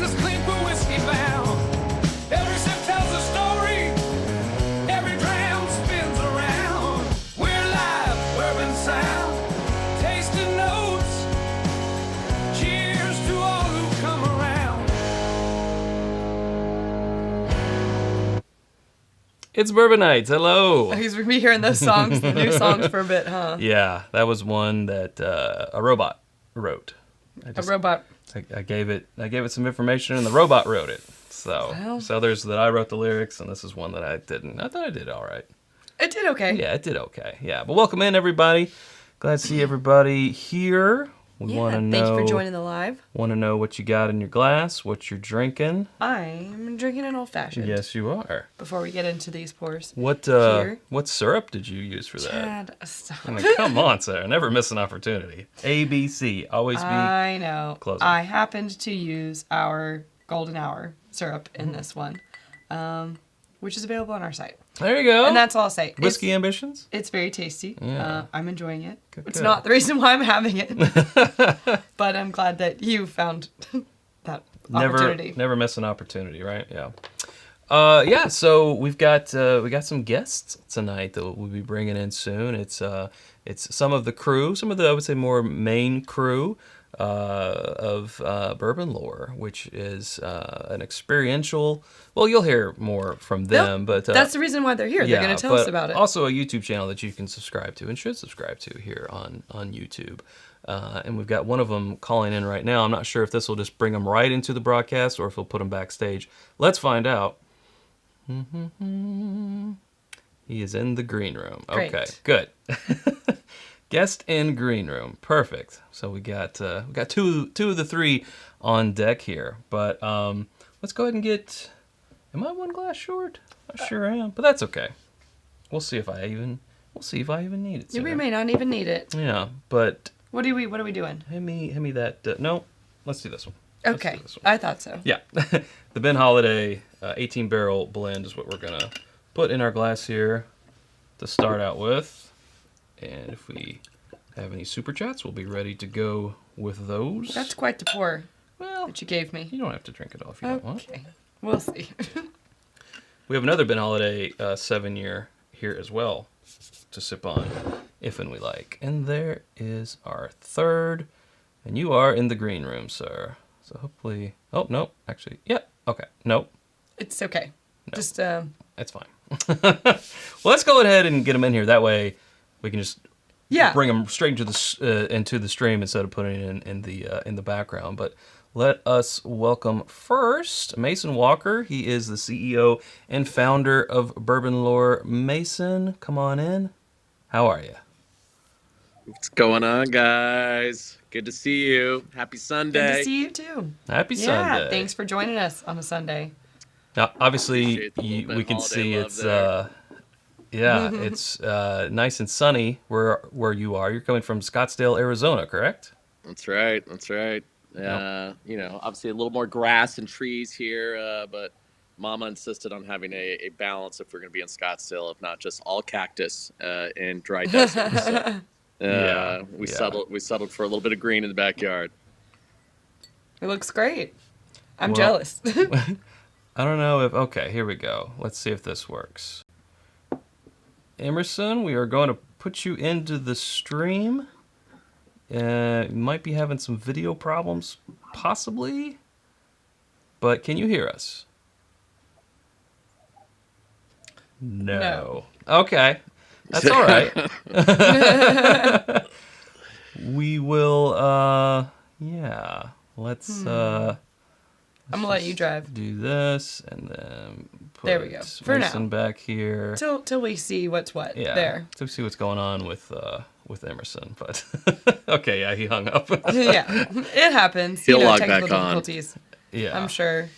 glasses clink, we're whiskey bound. Every sip tells a story, every dram spins around. We're live, bourbon sound, tasting notes. Cheers to all who come around. It's Bourbon Nights. Hello. He's gonna be hearing those songs, the new songs for a bit, huh? Yeah, that was one that a robot wrote. A robot. I gave it some information, and the robot wrote it. So Well. others that I wrote the lyrics, and this is one that I didn't. I thought I did all right. It did okay. Yeah, it did okay. Yeah, but welcome in everybody. Glad to see everybody here. We want to know. Thank you for joining the live. Want to know what you got in your glass, what you're drinking. I'm drinking an old fashioned. Yes, you are. Before we get into these pours. What Here. what syrup did you use for that? Chad, stop. I mean, come on, Sarah. Never miss an opportunity. ABC. Always be I know. closing. I happened to use our golden hour syrup in this one, which is available on our site. There you go. And that's all I'll say. Whiskey Ambitions? It's very tasty. Yeah. I'm enjoying it. Good, It's good. not the reason why I'm having it, but I'm glad that you found that opportunity. Never miss an opportunity, right? Yeah. Yeah, so we got some guests tonight that we'll be bringing in soon. It's some of the crew, some of the, I would say, more main crew of Bourbon Lore, which is an experiential. Well, you'll hear more from them, but That's the reason why they're here. They're going to tell us about it. Also, a YouTube channel that you can subscribe to and should subscribe to here on YouTube. And we've got one of them calling in right now. I'm not sure if this will just bring them right into the broadcast or if he'll put them backstage. Let's find out. He is in the green room. Great. Okay, good. Guest in green room, perfect. So we got two of the three on deck here. But let's go ahead and get. Am I one glass short? I sure am, but that's okay. We'll see if I even need it. We may not even need it. Yeah, but What are we doing? hand me that. No, let's do this one. Okay, Let's do this one. I thought so. Yeah, the Ben Holiday 18 barrel blend is what we're gonna put in our glass here to start out with. And if we have any super chats, we'll be ready to go with those. That's quite the pour Well, that you gave me. you don't have to drink it all if you don't want. Okay, we'll see. We have another Ben Holiday 7-year here as well to sip on, if and we like. And there is our third. And you are in the green room, sir. So hopefully... Oh, no. Actually, yeah. Okay. Nope. It's okay. No. Just That's fine. Well, let's go ahead and get them in here. That way we can just bring them straight into the stream instead of putting it in the background. But let us welcome first Mason Walker. He is the CEO and founder of Bourbon Lore. Mason, come on in. How are you? What's going on, guys? Good to see you. Happy Sunday. good to see you too. Happy Sunday. Yeah, thanks for joining us on a Sunday. Now, obviously, Appreciate the little bit we can holiday see love it's there. it's nice and sunny where you are. You're coming from Scottsdale, Arizona, correct? That's right. That's right. Obviously a little more grass and trees here, but Mama insisted on having a balance if we're going to be in Scottsdale, if not just all cactus and dry desert. So, we settled for a little bit of green in the backyard. It looks great. I'm Well- jealous. I don't know if... Okay, here we go. Let's see if this works. Emerson, we are going to put you into the stream. You might be having some video problems, possibly. But can you hear us? No. Okay. That's all right. We will, let's, I'm gonna let you drive do this and then put There we go. For Mason now. back here. till we see what's what Yeah, there. to see what's going on with Emerson, but okay, yeah, he hung up. Yeah, it happens. He'll log technical back on. difficulties. Yeah, I'm sure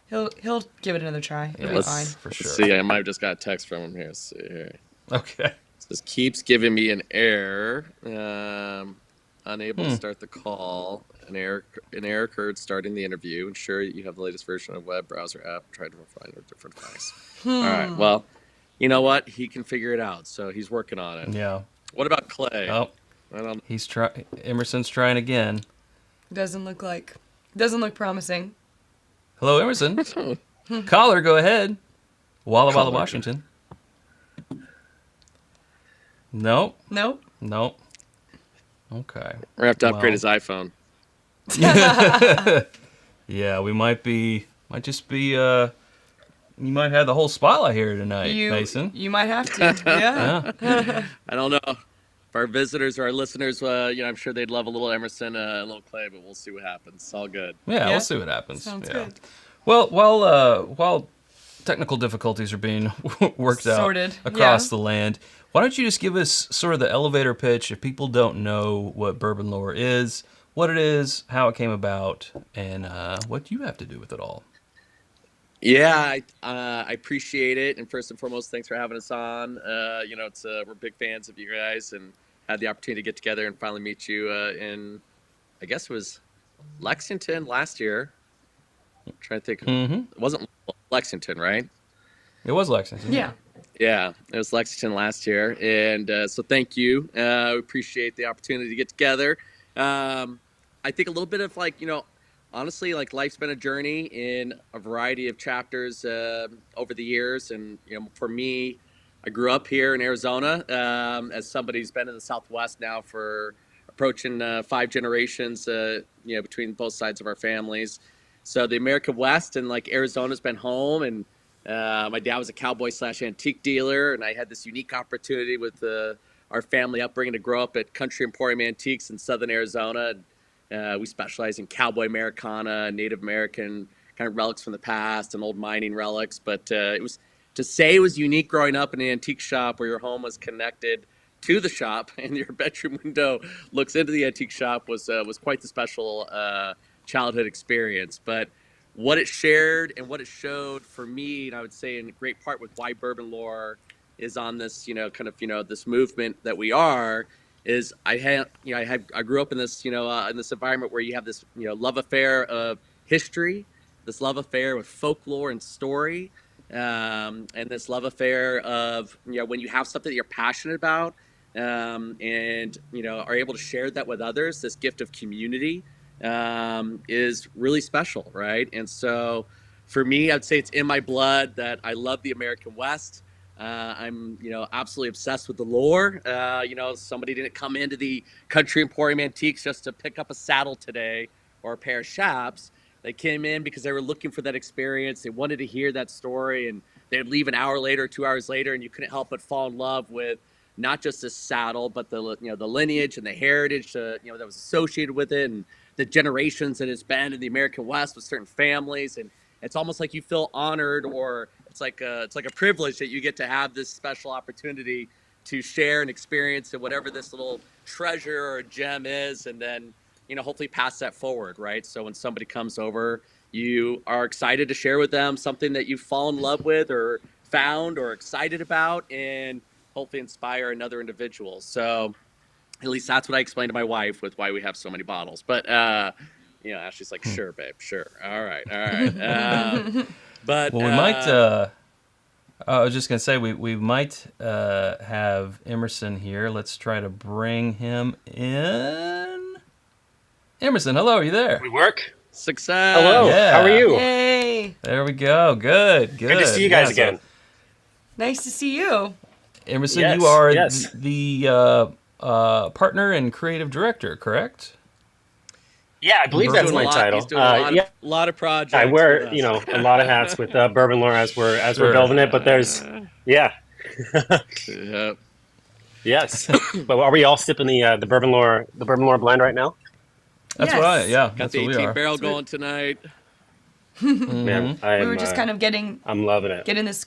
he'll give it another try. It'll be fine. for sure. Let's see, I might have just got a text from him here. Let's see here. Okay. This keeps giving me an error. Unable to start the call. An error occurred starting the interview. Ensure you have the latest version of web browser app. Try to find a different device. All right. Well, you know what? He can figure it out. So he's working on it. Yeah. What about Clay? Oh, I don't. Emerson's trying again. Doesn't look promising. Hello, Emerson. Caller, go ahead. Walla Walla, Washington. Nope. Nope. Nope. Okay. We're gonna have to upgrade his iPhone. Yeah, we might just be, you might have the whole spotlight here tonight, Mason. You might have to. Yeah. I don't know. If our visitors or our listeners, I'm sure they'd love a little Emerson, a little Clay, but we'll see what happens. It's all good. Yeah, we'll see what happens. Sounds yeah. good. Well, while technical difficulties are being worked Sorted. out across the land, why don't you just give us sort of the elevator pitch if people don't know what Bourbon Lore is, what it is, how it came about, and what you have to do with it all. Yeah, I appreciate it, and first and foremost, thanks for having us on. We're big fans of you guys, and had the opportunity to get together and finally meet you in, I guess it was Lexington last year. I'm trying to think. It wasn't Lexington, right? It was Lexington. Yeah. Yeah, it was Lexington last year, and so thank you. We appreciate the opportunity to get together. I think a little bit of honestly, life's been a journey in a variety of chapters over the years, and for me, I grew up here in Arizona as somebody who's been in the Southwest now for approaching 5 generations. Between both sides of our families, so the American West and Arizona's been home, and my dad was a cowboy / antique dealer, and I had this unique opportunity with our family upbringing to grow up at Country Emporium Antiques in Southern Arizona. We specialize in cowboy Americana, Native American kind of relics from the past, and old mining relics. But it was unique growing up in an antique shop where your home was connected to the shop, and your bedroom window looks into the antique shop was quite the special childhood experience. But what it shared and what it showed for me, and I would say in great part with why Bourbon Lore is on this, this movement that we are. Is I grew up in this, in this environment where you have this, love affair of history, this love affair with folklore and story, and this love affair of, when you have something that you're passionate about, and, are able to share that with others, this gift of community is really special, right? And so for me, I'd say it's in my blood that I love the American West. I'm, absolutely obsessed with the lore. Somebody didn't come into the Country Emporium Antiques just to pick up a saddle today or a pair of chaps. They came in because they were looking for that experience. They wanted to hear that story, and they'd leave an hour later, 2 hours later, and you couldn't help but fall in love with not just this saddle, but the lineage and the heritage, that was associated with it, and the generations that it's been in the American West with certain families. And it's almost like you feel honored, or it's like a privilege that you get to have this special opportunity to share and experience and whatever this little treasure or gem is, and then hopefully pass that forward, right? So when somebody comes over, you are excited to share with them something that you've fallen in love with or found or excited about, and hopefully inspire another individual. So at least that's what I explained to my wife with why we have so many bottles. But Ashley's like, sure, babe, sure. All right. But we might. I was just gonna say we might have Emerson here. Let's try to bring him in. Emerson, hello. Are you there? We work. Success. Hello. Yeah. How are you? Yay. There we go. Good. Good to see you guys again. Nice to see you. Emerson, Yes, you are yes. the partner and creative director, correct? Yeah, I believe that's Doing a my lot. title. He's doing a lot of projects. I wear with us. a lot of hats with Bourbon Lore as we're Sure. building it. But there's Yep. yes. But are we all sipping the Bourbon Lore blend right now? That's Yes. what Got that's the what we 18 are. barrel going tonight. Man, We were just kind of I'm loving it. getting this.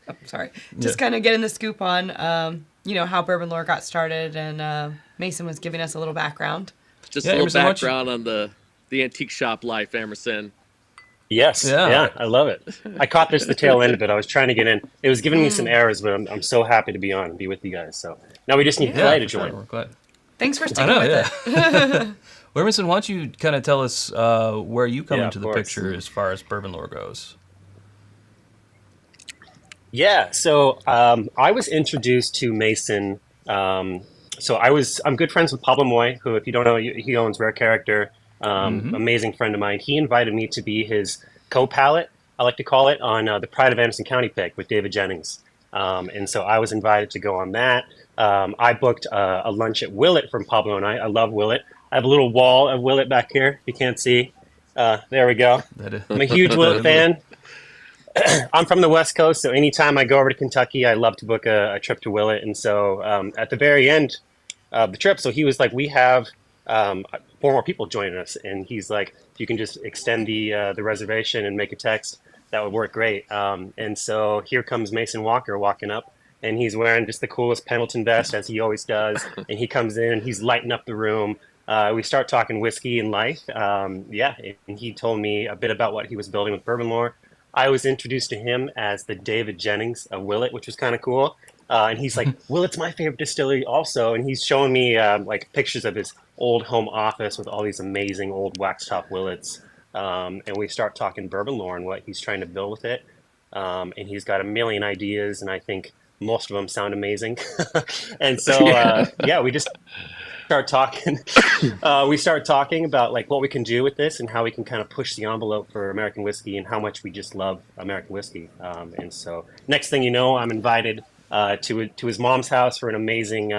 Oh, sorry. Just kind of getting the scoop on, how Bourbon Lore got started, and Mason was giving us a little background. Just Yeah, a little Emerson, why don't you- background on the antique shop life, Emerson. Yes. Yeah. Yeah, I love it. I caught the tail end of it. I was trying to get in. It was giving me some errors, but I'm so happy to be on and be with you guys. So now we just need Yeah, Clay to for sure. join. We're glad. Thanks for I sticking know. with Yeah. it. Well, Emerson, why don't you kind of tell us where you come Yeah, into of the course. picture as far as Bourbon Lore goes? Yeah, so I was introduced to Mason. I'm good friends with Pablo Moy, who, if you don't know, he owns Rare Character. Amazing friend of mine. He invited me to be his co-palate, I like to call it, on the Pride of Anderson County pick with David Jennings. And so I was invited to go on that. I booked a lunch at Willet from Pablo and I love Willet. I have a little wall of Willet back here. You can't see. There we go. I'm a huge Willet fan. I'm from the West Coast, so anytime I go over to Kentucky, I love to book a trip to Willet. And so at the very end of the trip, so he was like, we have 4 more people joining us. And he's like, if you can just extend the reservation and make a text, that would work great. And so here comes Mason Walker walking up. And he's wearing just the coolest Pendleton vest, as he always does. And he comes in and he's lighting up the room. We start talking whiskey and life. And he told me a bit about what he was building with Bourbon Lore. I was introduced to him as the David Jennings of Willet, which was kind of cool. And he's like, Willet's my favorite distillery also. And he's showing me like pictures of his old home office with all these amazing old wax top Willets. And we start talking Bourbon Lore and what he's trying to build with it. And he's got a million ideas, and I think most of them sound amazing. And so, we just start talking. We start talking about like what we can do with this and how we can kind of push the envelope for American whiskey and how much we just love American whiskey. And so next thing you know, I'm invited to his mom's house for an amazing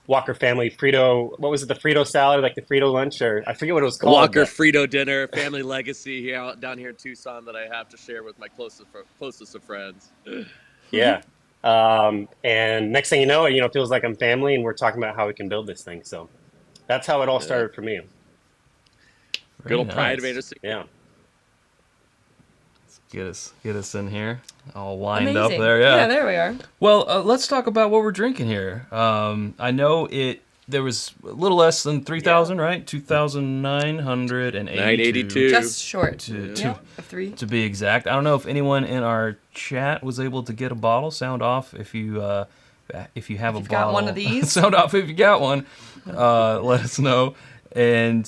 Walker family Frito. What was it? The Frito salad, like the Frito lunch, or I forget what it was called. Walker Frito dinner, family legacy here down here in Tucson that I have to share with my closest of friends. Yeah. And next thing you know, it feels like I'm family, and we're talking about how we can build this thing. So that's how it all started for me. Good old Pride of Anderson. Yeah. Let's get us in here, all lined up Amazing. there. Yeah, there we are. Well, let's talk about what we're drinking here. I know there was a little less than 3,000, right? 2,982. 982. Just short. To Of 3. be exact. I don't know if anyone in our chat was able to get a bottle. Sound off if you have If a you've bottle. got one of these. Sound off if you got one. Let us know. And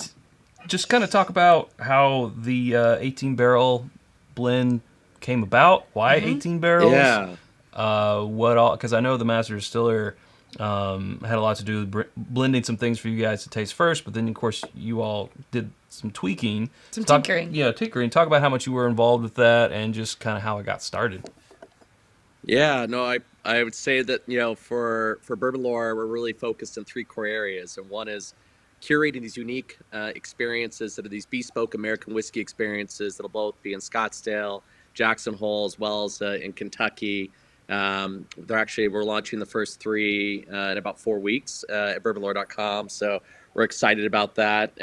just kind of talk about how the 18 barrel blend came about. Why 18 barrels? Yeah. What all? Because I know the master distiller had a lot to do with blending some things for you guys to taste first, but then of course you all did some tweaking, tinkering. Yeah, tinkering. Talk about how much you were involved with that and just kind of how it got started. Yeah, no, I would say that, for Bourbon Lore, we're really focused in 3 core areas. And one is curating these unique experiences that are these bespoke American whiskey experiences that'll both be in Scottsdale, Jackson Hole, as well as in Kentucky. We're launching the first 3 in about 4 weeks at bourbonlore.com. So we're excited about that.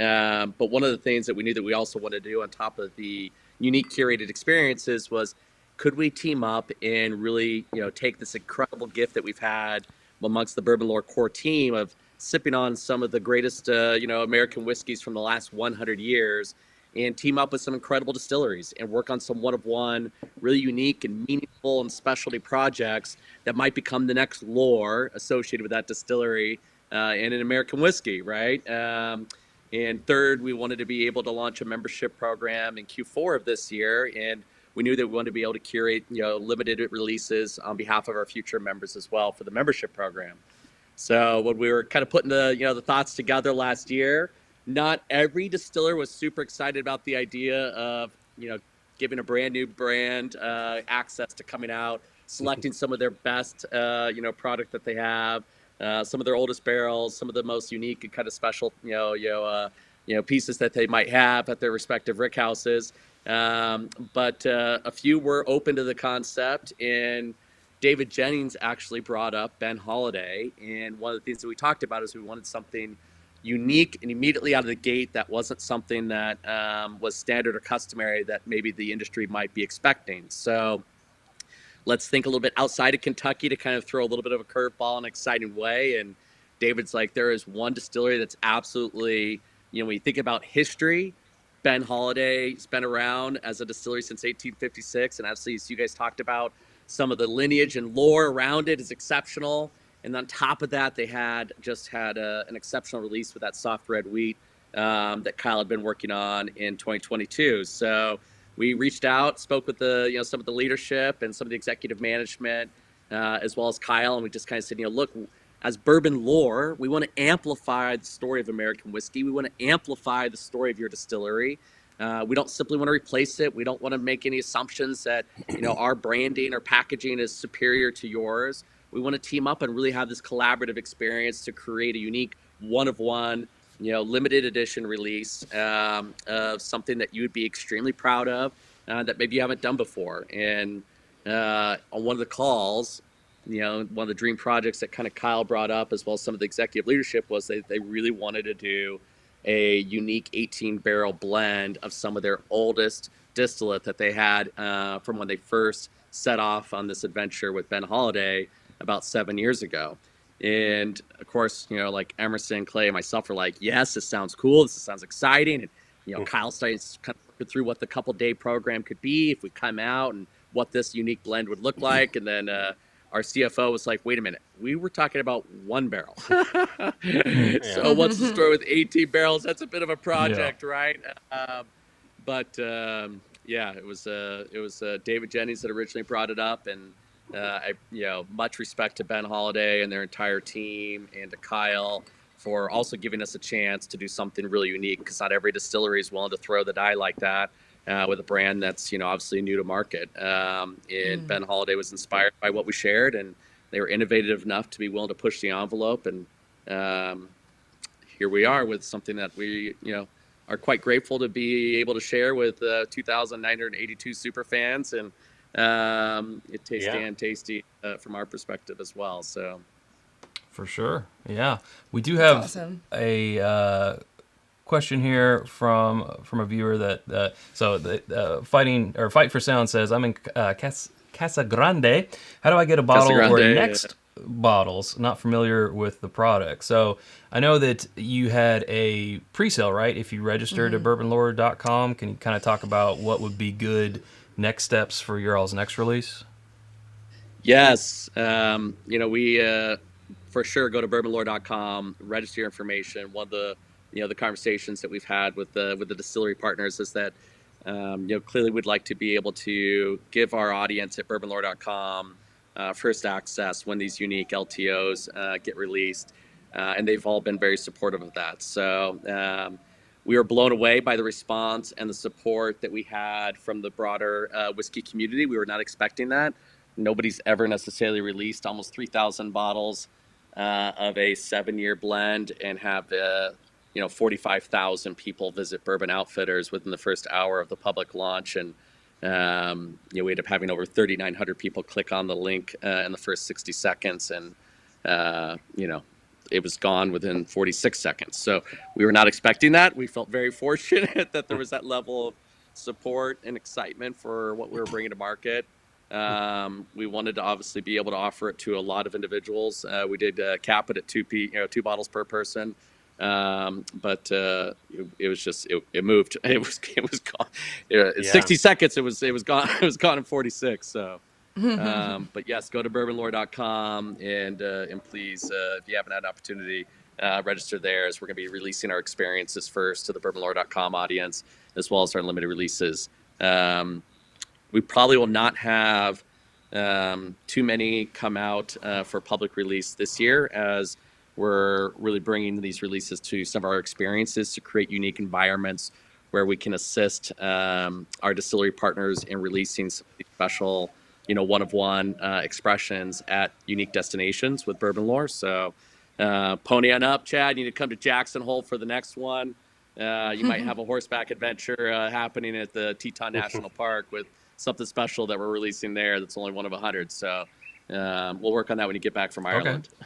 But one of the things that we knew that we also wanted to do on top of the unique curated experiences was, could we team up and really, take this incredible gift that we've had amongst the Bourbon Lore core team of sipping on some of the greatest, American whiskeys from the last 100 years and team up with some incredible distilleries and work on some one-of-one, really unique and meaningful and specialty projects that might become the next lore associated with that distillery and an American whiskey, right? And third, we wanted to be able to launch a membership program in Q4 of this year, and we knew that we wanted to be able to curate, limited releases on behalf of our future members as well for the membership program. So when we were kind of putting the thoughts together last year, not every distiller was super excited about the idea of, giving a brand new brand access to coming out, selecting some of their best, product that they have, some of their oldest barrels, some of the most unique and kind of special, pieces that they might have at their respective rick houses. But a few were open to the concept, and David Jennings actually brought up Ben Holiday. And one of the things that we talked about is we wanted something unique and immediately out of the gate that wasn't something that was standard or customary that maybe the industry might be expecting. So let's think a little bit outside of Kentucky to kind of throw a little bit of a curveball in an exciting way. And David's like, there is one distillery that's absolutely, when you think about history, Ben Holiday's been around as a distillery since 1856. And obviously, as you guys talked about, some of the lineage and lore around it is exceptional. And on top of that, they had an exceptional release with that soft red wheat that Kyle had been working on in 2022. So we reached out, spoke with some of the leadership and some of the executive management, as well as Kyle, and we just kind of said, look, as Bourbon Lore, we want to amplify the story of American whiskey. We want to amplify the story of your distillery. We don't simply want to replace it. We don't want to make any assumptions that, our branding or packaging is superior to yours. We want to team up and really have this collaborative experience to create a unique one of one, limited edition release of something that you would be extremely proud of, that maybe you haven't done before. And on one of the calls, one of the dream projects that kind of Kyle brought up, as well as some of the executive leadership, was they really wanted to do a unique 18-barrel blend of some of their oldest distillate that they had from when they first set off on this adventure with Ben Holiday about 7 years ago. And of course, like Emerson, Clay, and myself were like, yes, this sounds cool. This sounds exciting. And, Kyle started kind of working through what the couple-day program could be if we come out and what this unique blend would look like. And then our CFO was like, wait a minute, we were talking about 1 barrel. So what's the story with 18 barrels? That's a bit of a project, right? It was David Jennings that originally brought it up. And much respect to Ben Holiday and their entire team, and to Kyle for also giving us a chance to do something really unique, because not every distillery is willing to throw the die like that with a brand that's obviously new to market. And Ben Holiday was inspired by what we shared, and they were innovative enough to be willing to push the envelope. And here we are with something that we are quite grateful to be able to share with 2,982 super fans, and it tastes damn tasty from our perspective as well. So, for sure, yeah, we do have a question here from a viewer that Fight for Sound says, I'm in Casa Grande. How do I get a bottle or next bottles? Not familiar with the product. So I know that you had a pre-sale, right? If you registered at bourbonlore.com, can you kind of talk about what would be good next steps for your all's next release? Yes. We for sure go to bourbonlore.com, register your information. One of the the conversations that we've had with the distillery partners is that clearly we'd like to be able to give our audience at bourbonlore.com first access when these unique LTOs get released, and they've all been very supportive of that. So we were blown away by the response and the support that we had from the broader whiskey community. We were not expecting that. Nobody's ever necessarily released almost 3,000 bottles of a 7-year blend and have 45,000 people visit Bourbon Outfitters within the first hour of the public launch. And we ended up having over 3,900 people click on the link in the first 60 seconds. And, it was gone within 46 seconds. So we were not expecting that. We felt very fortunate that there was that level of support and excitement for what we were bringing to market. We wanted to obviously be able to offer it to a lot of individuals. We did cap it at 2 bottles per person. But it was just it moved. It was gone. 60 seconds. It was gone. It was gone in 46. So, but yes, go to bourbonlore.com and please, if you haven't had an opportunity, register there, as we're going to be releasing our experiences first to the bourbonlore.com audience, as well as our limited releases. We probably will not have too many come out for public release this year, as we're really bringing these releases to some of our experiences to create unique environments where we can assist our distillery partners in releasing some special, one-of-one expressions at unique destinations with Bourbon Lore. So pony on up, Chad. You need to come to Jackson Hole for the next one. You might have a horseback adventure happening at the Teton National Park with something special that we're releasing there that's only one of 100. So we'll work on that when you get back from Ireland. Okay.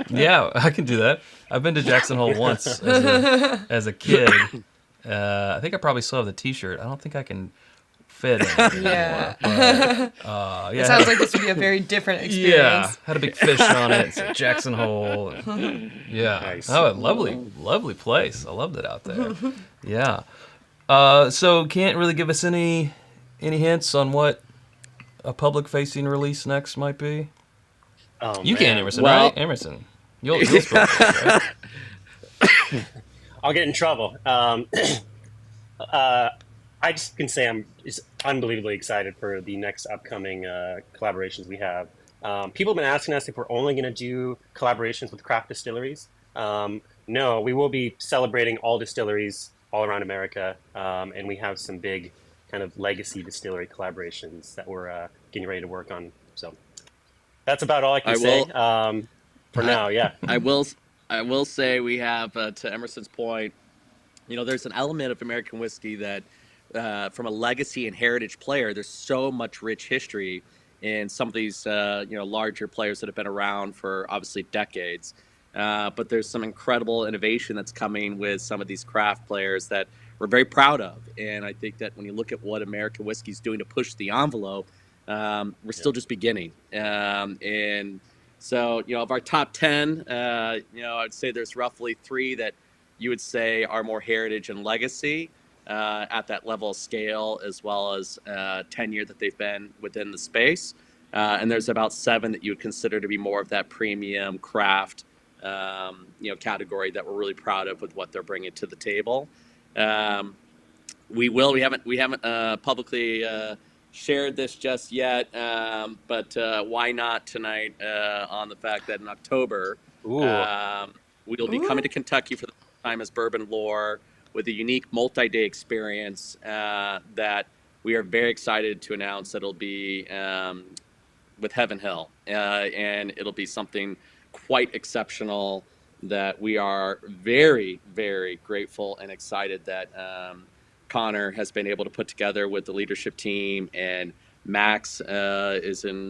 Yeah, I can do that. I've been to Jackson Hole once as a kid. I think I probably still have the T-shirt. I don't think I can fit in it anymore. But, it sounds like this would be a very different experience. Yeah, had a big fish on it. It's at Jackson Hole. Yeah. Nice. Oh, lovely place. I loved it out there. Yeah. So can't really give us any hints on what a public-facing release next might be? Oh, you man. can, Emerson, right? Emerson. You'll spell this, right? I'll get in trouble. I just can say I'm just unbelievably excited for the next upcoming collaborations we have. People have been asking us if we're only going to do collaborations with craft distilleries. No, we will be celebrating all distilleries all around America, and we have some big kind of legacy distillery collaborations that we're getting ready to work on. So that's about all I can I say will. for I, now. Yeah. I will. I will say we have, to Emerson's point, there's an element of American whiskey that, from a legacy and heritage player, there's so much rich history in some of these, larger players that have been around for obviously decades. But there's some incredible innovation that's coming with some of these craft players that we're very proud of. And I think that when you look at what American whiskey is doing to push the envelope, we're still just beginning. And so, of our top 10, I'd say there's roughly 3 that you would say are more heritage and legacy at that level of scale, as well as tenure that they've been within the space. And there's about 7 that you would consider to be more of that premium craft, category that we're really proud of with what they're bringing to the table. We haven't publicly shared this just yet, but why not tonight on the fact that in October Ooh. we'll be coming to Kentucky for the first time as Bourbon Lore with a unique multi-day experience that we are very excited to announce that it'll be with Heaven Hill, and it'll be something quite exceptional that we are very, very grateful and excited that Connor has been able to put together with the leadership team, and Max is in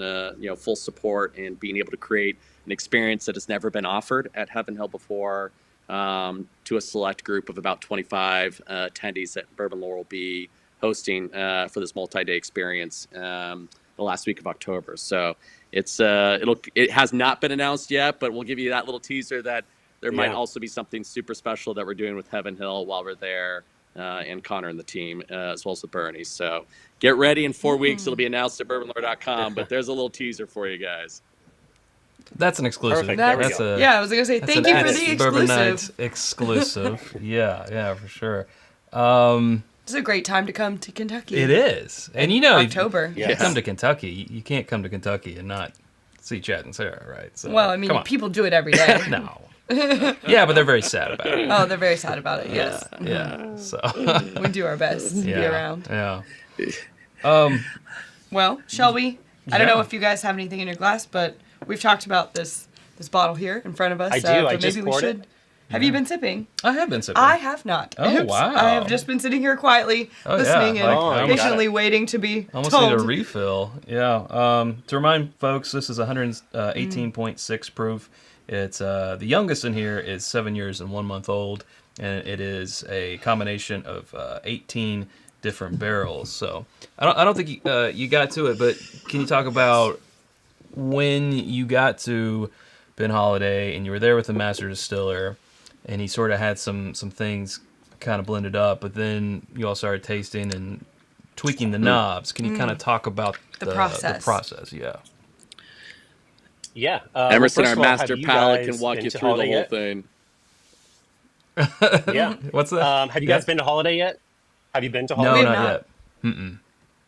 full support and being able to create an experience that has never been offered at Heaven Hill before to a select group of about 25 attendees that Bourbon Lore will be hosting for this multi-day experience the last week of October. So it has not been announced yet, but we'll give you that little teaser that there might also be something super special that we're doing with Heaven Hill while we're there, and Connor and the team, as well as with Bernie. So get ready. In 4 weeks, it'll be announced at bourbonlore.com, but there's a little teaser for you guys. That's an exclusive. Perfect. There we That's go. Yeah, I was going to say, thank you for the Bourbon exclusive. Night exclusive. Yeah, for sure. It's a great time to come to Kentucky. It is. And October. if you come to Kentucky, you can't come to Kentucky and not see Chad and Sarah, right? So, Well, I mean, come on. people do it every day. No. Yeah, but they're very sad about it. Oh, they're very sad about it, yes. Yeah. So We do our best to be around. Yeah. Well, shall we? I don't know if you guys have anything in your glass, but we've talked about this bottle here in front of us. I do. But I just maybe we poured should. it. Have you been sipping? I have been sipping. I have not. Oh, Oops. wow. I have just been sitting here quietly, Oh, listening yeah. Oh, and you patiently got it. waiting to be Almost told. need a refill. Yeah. To remind folks, this is 118.6 proof. It's the youngest in here is 7 years and 1 month old, and it is a combination of 18 different barrels. So I don't think you got to it, but can you talk about when you got to Ben Holiday and you were there with the master distiller, and he sort of had some things kind of blended up, but then you all started tasting and tweaking the knobs. Can you kind of talk about The process. The process, yeah. Yeah. Emerson, well, our first of all, master have you palate, guys can walk been you to through the Holiday whole yet? thing. Yeah. What's that? Have you Yeah. guys been to Holiday yet? Have you been to No, Holiday? We have not not. yet. Mm-mm.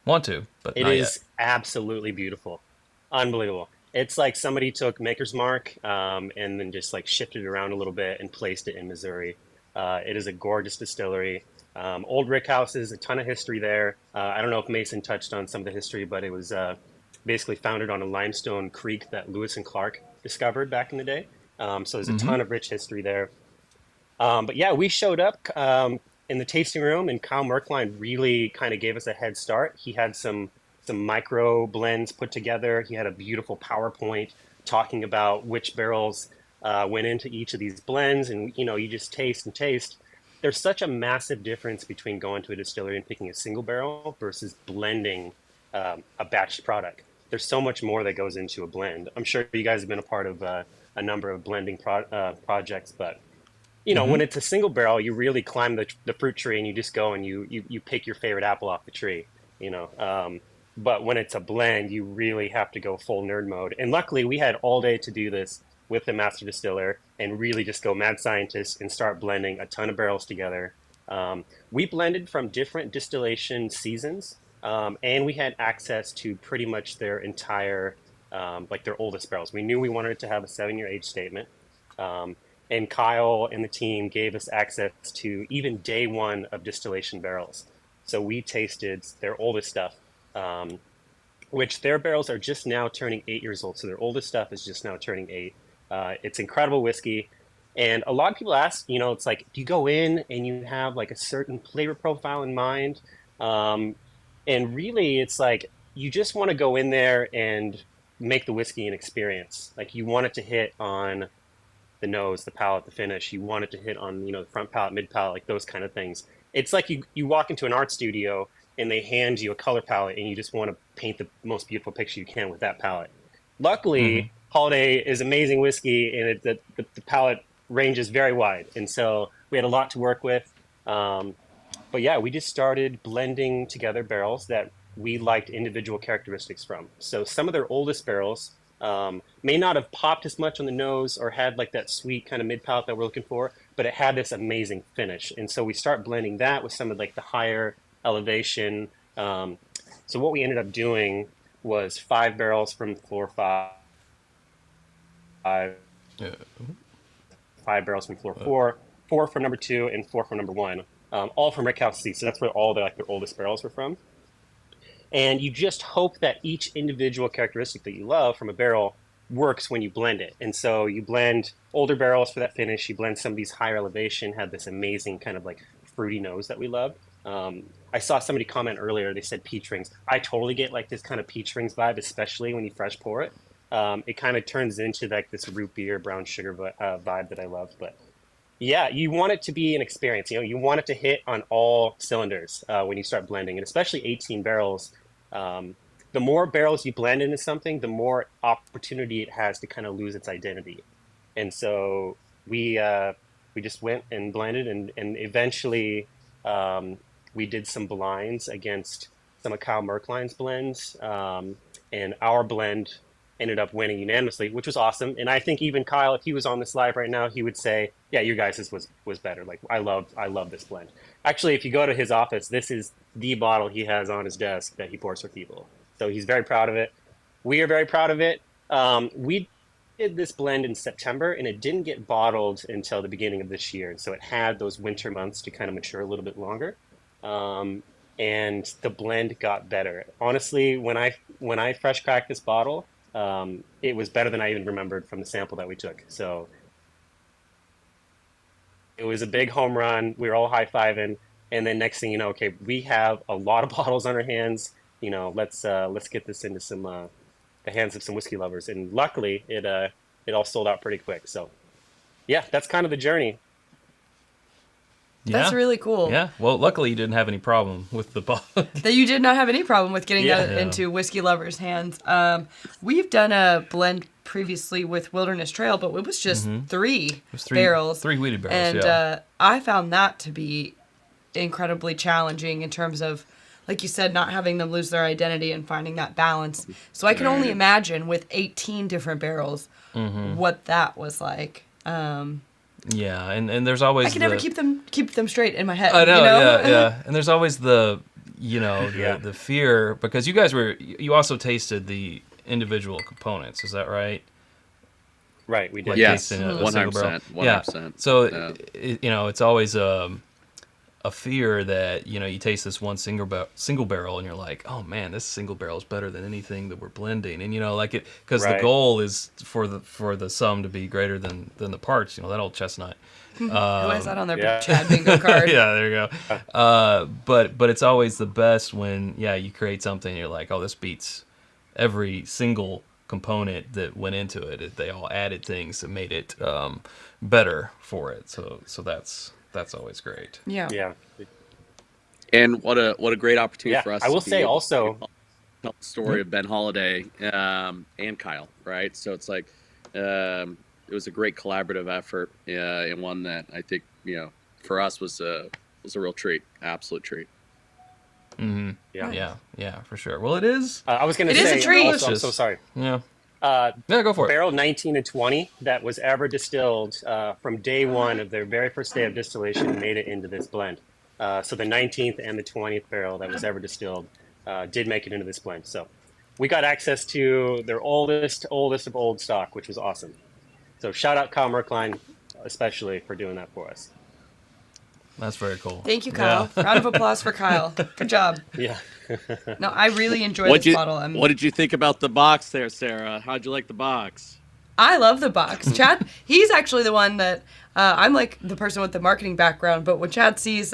Want to, but It not is absolutely beautiful. Unbelievable. It's like somebody took Maker's Mark and then just like shifted it around a little bit and placed it in Missouri. It is a gorgeous distillery. Old rick houses, a ton of history there. I don't know if Mason touched on some of the history, but it was basically founded on a limestone creek that Lewis and Clark discovered back in the day. So there's a ton of rich history there. But yeah, we showed up in the tasting room, and Kyle Merkline really kind of gave us a head start. He had some micro blends put together. He had a beautiful PowerPoint talking about which barrels went into each of these blends, and you just taste and taste. There's such a massive difference between going to a distillery and picking a single barrel versus blending a batched product. There's so much more that goes into a blend. I'm sure you guys have been a part of a number of blending projects, but when it's a single barrel, you really climb the fruit tree and you just go and you pick your favorite apple off the tree. But when it's a blend, you really have to go full nerd mode. And luckily, we had all day to do this with the master distiller and really just go mad scientist and start blending a ton of barrels together. We blended from different distillation seasons, and we had access to pretty much their entire, their oldest barrels. We knew we wanted it to have a 7-year age statement. and Kyle and the team gave us access to even day one of distillation barrels. So we tasted their oldest stuff, which their barrels are just now turning 8 years old. So their oldest stuff is just now turning 8. It's incredible whiskey. And a lot of people ask, it's like, do you go in and you have like a certain flavor profile in mind? And really, it's like you just want to go in there and make the whiskey an experience. Like you want it to hit on the nose, the palate, the finish. You want it to hit on, the front palate, mid palate, like those kind of things. It's like you walk into an art studio and they hand you a color palette and you just want to paint the most beautiful picture you can with that palette. Luckily, Holiday is amazing whiskey and the palette range is very wide. And so we had a lot to work with. But yeah, we just started blending together barrels that we liked individual characteristics from. So some of their oldest barrels may not have popped as much on the nose or had like that sweet kind of mid palate that we're looking for, but it had this amazing finish. And so we start blending that with some of like the higher elevation. So what we ended up doing was 5 barrels from floor 5, 5 barrels from floor 4, 4 from number 2, and 4 from number 1. All from Rickhouse C. So that's where all their oldest barrels were from. And you just hope that each individual characteristic that you love from a barrel works when you blend it. And so you blend older barrels for that finish. You blend some of these higher elevation, had this amazing kind of like fruity nose that we love. I saw somebody comment earlier, they said peach rings. I totally get like this kind of peach rings vibe, especially when you fresh pour it. It kind of turns into like this root beer, brown sugar vibe that I love. But yeah, you want it to be an experience. You want it to hit on all cylinders when you start blending, and especially 18 barrels. The more barrels you blend into something, the more opportunity it has to kind of lose its identity. And so we just went and blended, and eventually we did some blinds against some of Kyle Merkline's blends, and our blend ended up winning unanimously, which was awesome. And I think even Kyle, if he was on this live right now, he would say, yeah, your guys' was better. Like I love this blend. Actually, if you go to his office, this is the bottle he has on his desk that he pours for people. So he's very proud of it. We are very proud of it. We did this blend in September, and it didn't get bottled until the beginning of this year. And so it had those winter months to kind of mature a little bit longer. And the blend got better. Honestly, when I fresh cracked this bottle, it was better than I even remembered from the sample that we took. So it was a big home run. We were all high-fiving. And then next thing you know, okay, we have a lot of bottles on our hands. Let's get this into the hands of some whiskey lovers. And luckily, it all sold out pretty quick. So yeah, that's kind of the journey. That's really cool. Yeah. Well, luckily you didn't have any problem with the bottle. That you did not have any problem with getting that into whiskey lovers' hands. We've done a blend previously with Wilderness Trail, but it was just 3 barrels. 3 wheated barrels, and I found that to be incredibly challenging in terms of, like you said, not having them lose their identity and finding that balance. So I can only imagine with 18 different barrels what that was like. Yeah, and there's always I can never keep them straight in my head. I know, yeah. And there's always the fear, because you also tasted the individual components, is that right? Right, we did. Like Yes, tasting a 100%. single barrel. 100%. Yeah. So it's always a fear that you taste this one single barrel and you're like, oh man, this single barrel is better than anything that we're blending, and because the goal is for the sum to be greater than the parts. That old chestnut. Who has that on their Chad bingo card? Yeah, there you go. But it's always the best when you create something and you're like, oh, this beats every single component that went into it. They all added things that made it better for it. So that's always great. Yeah. Yeah. And what a great opportunity for us. I will to say also tell the story of Ben Holiday and Kyle, right? So it's like it was a great collaborative effort, and one that I think for us was a real treat, absolute treat. Mm-hmm. Yeah, for sure. Well, it is. I was going to say, is a treat. Also, I'm so sorry. Yeah. Go for it. Barrel 19 and 20 that was ever distilled from day one of their very first day of distillation made it into this blend. So the 19th and the 20th barrel that was ever distilled did make it into this blend. So we got access to their oldest of old stock, which was awesome. So shout out Kyle Merkline. especially for doing that for us. That's very cool. Thank you, Kyle. Yeah. Round of applause for Kyle. Good job. Yeah. No, I really enjoy this bottle. What did you think about the box there, Sarah? How'd you like the box? I love the box. Chad, he's actually the one that I'm like the person with the marketing background, but when Chad sees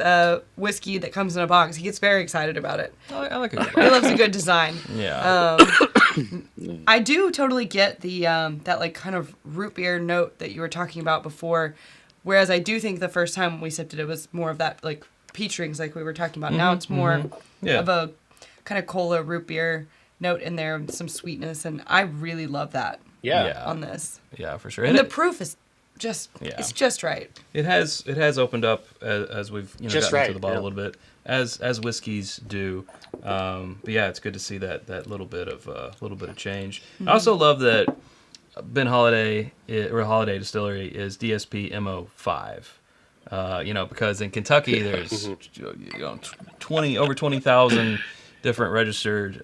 whiskey that comes in a box, he gets very excited about it. I like it. He loves a good design. Yeah. I do totally get the that like kind of root beer note that you were talking about before, whereas I do think the first time we sipped it, it was more of that like peach rings like we were talking about. Now it's more Yeah. of a kind of cola root beer note in there, some sweetness, and I really love that. Yeah. On this. Yeah, for sure. And the proof is just Yeah. it's just right. It has opened up as we've Just gotten right, into the bottle yeah. a little bit, as whiskeys do. But yeah, it's good to see that little bit of change. I also love that Ben Holiday or Holiday Distillery is DSP MO5. Because in Kentucky there's 20,000 different registered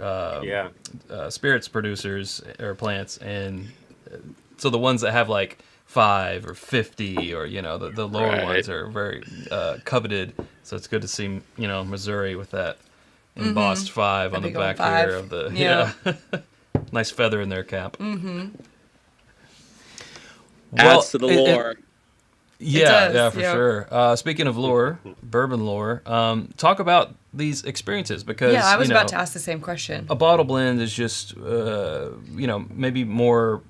spirits producers or plants, and so the ones that have like 5 or 50 or the lower Right. ones are very coveted. So it's good to see Missouri with that embossed 5 on the big old back 5. here of the Yeah. nice feather in their cap. Adds to the lore. Yeah, does, for yeah. sure. Speaking of lore, bourbon lore, talk about these experiences because Yeah, I was about to ask the same question. a bottle blend is just maybe more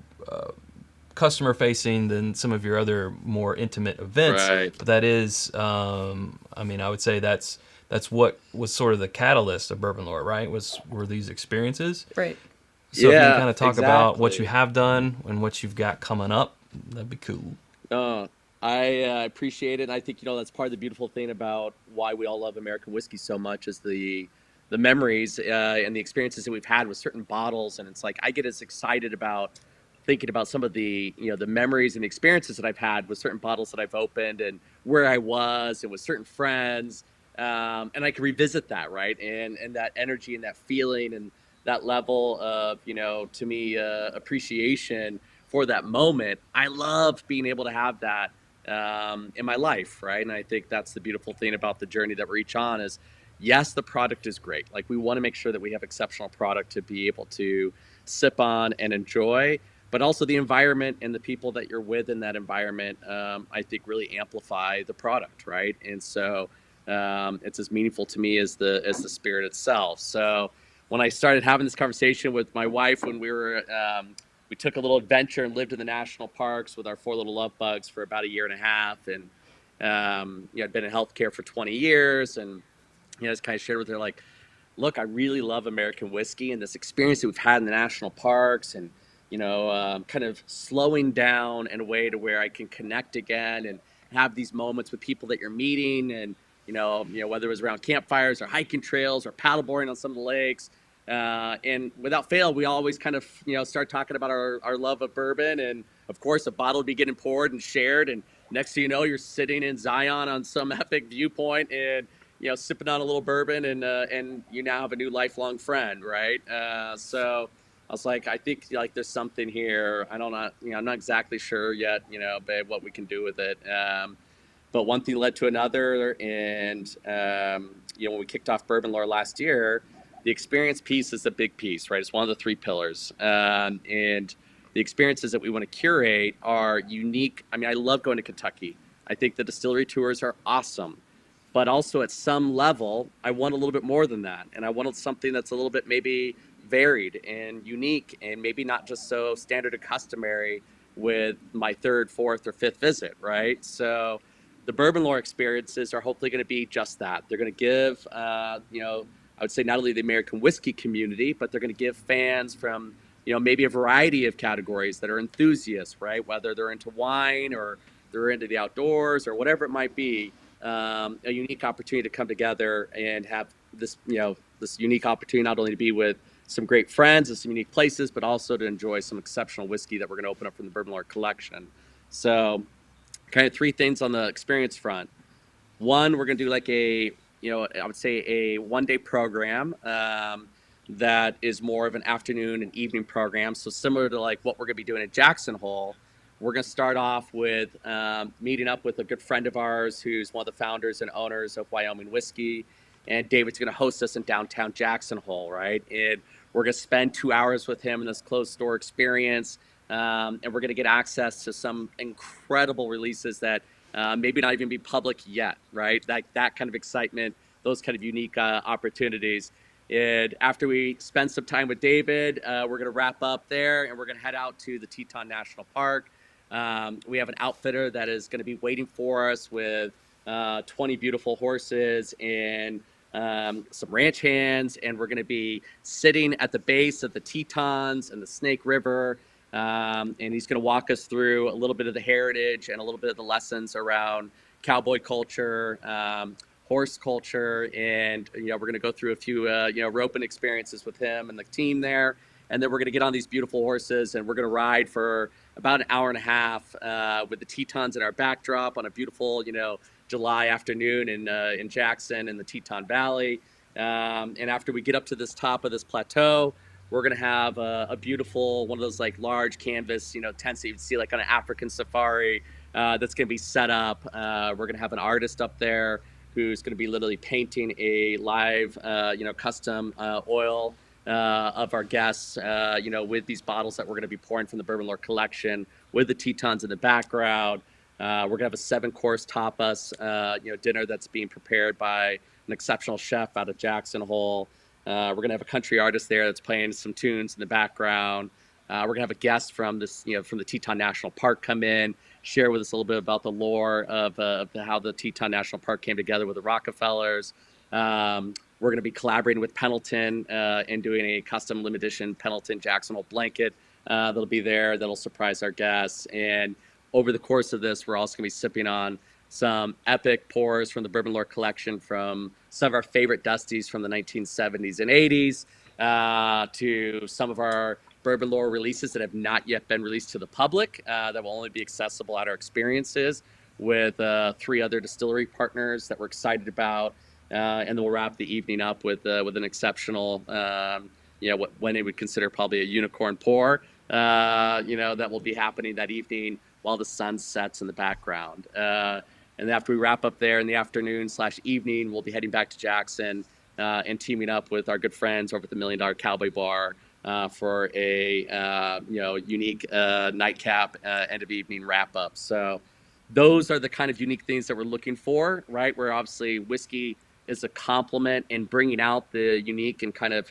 customer facing than some of your other more intimate events. Right. But that is, I would say that's what was sort of the catalyst of bourbon lore, right? Were these experiences? Right. So if you Yeah, can kind of talk about what exactly. you have done and what you've got coming up, that'd be cool. I appreciate it. And I think, that's part of the beautiful thing about why we all love American whiskey so much is the memories and the experiences that we've had with certain bottles. And it's like, I get as excited about thinking about some of the, the memories and experiences that I've had with certain bottles that I've opened and where I was and with certain friends. And I can revisit that, right? And that energy and that feeling and that level of, to me, appreciation for that moment. I love being able to have that in my life, right? And I think that's the beautiful thing about the journey that we're each on is, yes, the product is great. Like we want to make sure that we have exceptional product to be able to sip on and enjoy, but also the environment and the people that you're with in that environment, I think really amplify the product, right? And so it's as meaningful to me as the spirit itself. So when I started having this conversation with my wife when we took a little adventure and lived in the national parks with our 4 little love bugs for about a year and a half. And, I'd been in healthcare for 20 years. And, I just kind of shared with her, like, look, I really love American whiskey and this experience that we've had in the national parks and, kind of slowing down in a way to where I can connect again and have these moments with people that you're meeting. And, whether it was around campfires or hiking trails or paddleboarding on some of the lakes. And without fail, we always kind of, start talking about our love of bourbon. And of course, a bottle would be getting poured and shared. And next thing you know, you're sitting in Zion on some epic viewpoint and, sipping on a little bourbon and you now have a new lifelong friend, right? So I was like, I think like there's something here. I'm not exactly sure yet, babe, what we can do with it. But one thing led to another. And, when we kicked off Bourbon Lore last year, the experience piece is a big piece, right? It's one of the 3 pillars. And the experiences that we want to curate are unique. I mean, I love going to Kentucky. I think the distillery tours are awesome. But also at some level, I want a little bit more than that. And I wanted something that's a little bit maybe varied and unique and maybe not just so standard and customary with my 3rd, 4th, or 5th visit, right? So the Bourbon Lore experiences are hopefully going to be just that. They're going to give, I would say not only the American whiskey community, but they're going to give fans from, maybe a variety of categories that are enthusiasts, right? Whether they're into wine or they're into the outdoors or whatever it might be, a unique opportunity to come together and have this, this unique opportunity not only to be with some great friends and some unique places, but also to enjoy some exceptional whiskey that we're going to open up from the Bourbon Lore collection. So kind of 3 things on the experience front. One, we're going to do like I would say a 1-day program that is more of an afternoon and evening program. So similar to like what we're going to be doing at Jackson Hole, We're going to start off with meeting up with a good friend of ours who's one of the founders and owners of Wyoming Whiskey. And David's going to host us in downtown Jackson Hole, right? And we're going to spend 2 hours with him in this closed store experience. And we're going to get access to some incredible releases that maybe not even be public yet, right? That kind of excitement, those kind of unique opportunities. And after we spend some time with David, we're going to wrap up there and we're going to head out to the Teton National Park. We have an outfitter that is going to be waiting for us with 20 beautiful horses and some ranch hands. And we're going to be sitting at the base of the Tetons and the Snake River. And he's going to walk us through a little bit of the heritage and a little bit of the lessons around cowboy culture, horse culture, and we're going to go through a few roping experiences with him and the team there, and then we're going to get on these beautiful horses and we're going to ride for about an hour and a half with the Tetons in our backdrop on a beautiful July afternoon in Jackson in the Teton Valley, and after we get up to this top of this plateau, we're going to have a beautiful one of those like large canvas tents that you'd see like on an African safari that's going to be set up. We're going to have an artist up there who's going to be literally painting a live, custom oil of our guests, with these bottles that we're going to be pouring from the Bourbon Lore collection with the Tetons in the background. We're going to have a 7-course tapas, dinner that's being prepared by an exceptional chef out of Jackson Hole. We're going to have a country artist there that's playing some tunes in the background. We're going to have a guest from this, from the Teton National Park come in, share with us a little bit about the lore of how the Teton National Park came together with the Rockefellers. We're going to be collaborating with Pendleton and doing a custom limited edition Pendleton Jackson Hole blanket that'll be there. That'll surprise our guests. And over the course of this, we're also going to be sipping on some epic pours from the Bourbon Lore collection from some of our favorite Dusties from the 1970s and 80s to some of our Bourbon Lore releases that have not yet been released to the public that will only be accessible at our experiences with 3 other distillery partners that we're excited about. And then we'll wrap the evening up with an exceptional, what Wendy would consider probably a unicorn pour, that will be happening that evening while the sun sets in the background. And after we wrap up there in the afternoon/evening, we'll be heading back to Jackson and teaming up with our good friends over at the $1 Million Cowboy Bar for a unique nightcap end of evening wrap up. So those are the kind of unique things that we're looking for, right? Where obviously whiskey is a complement in bringing out the unique and kind of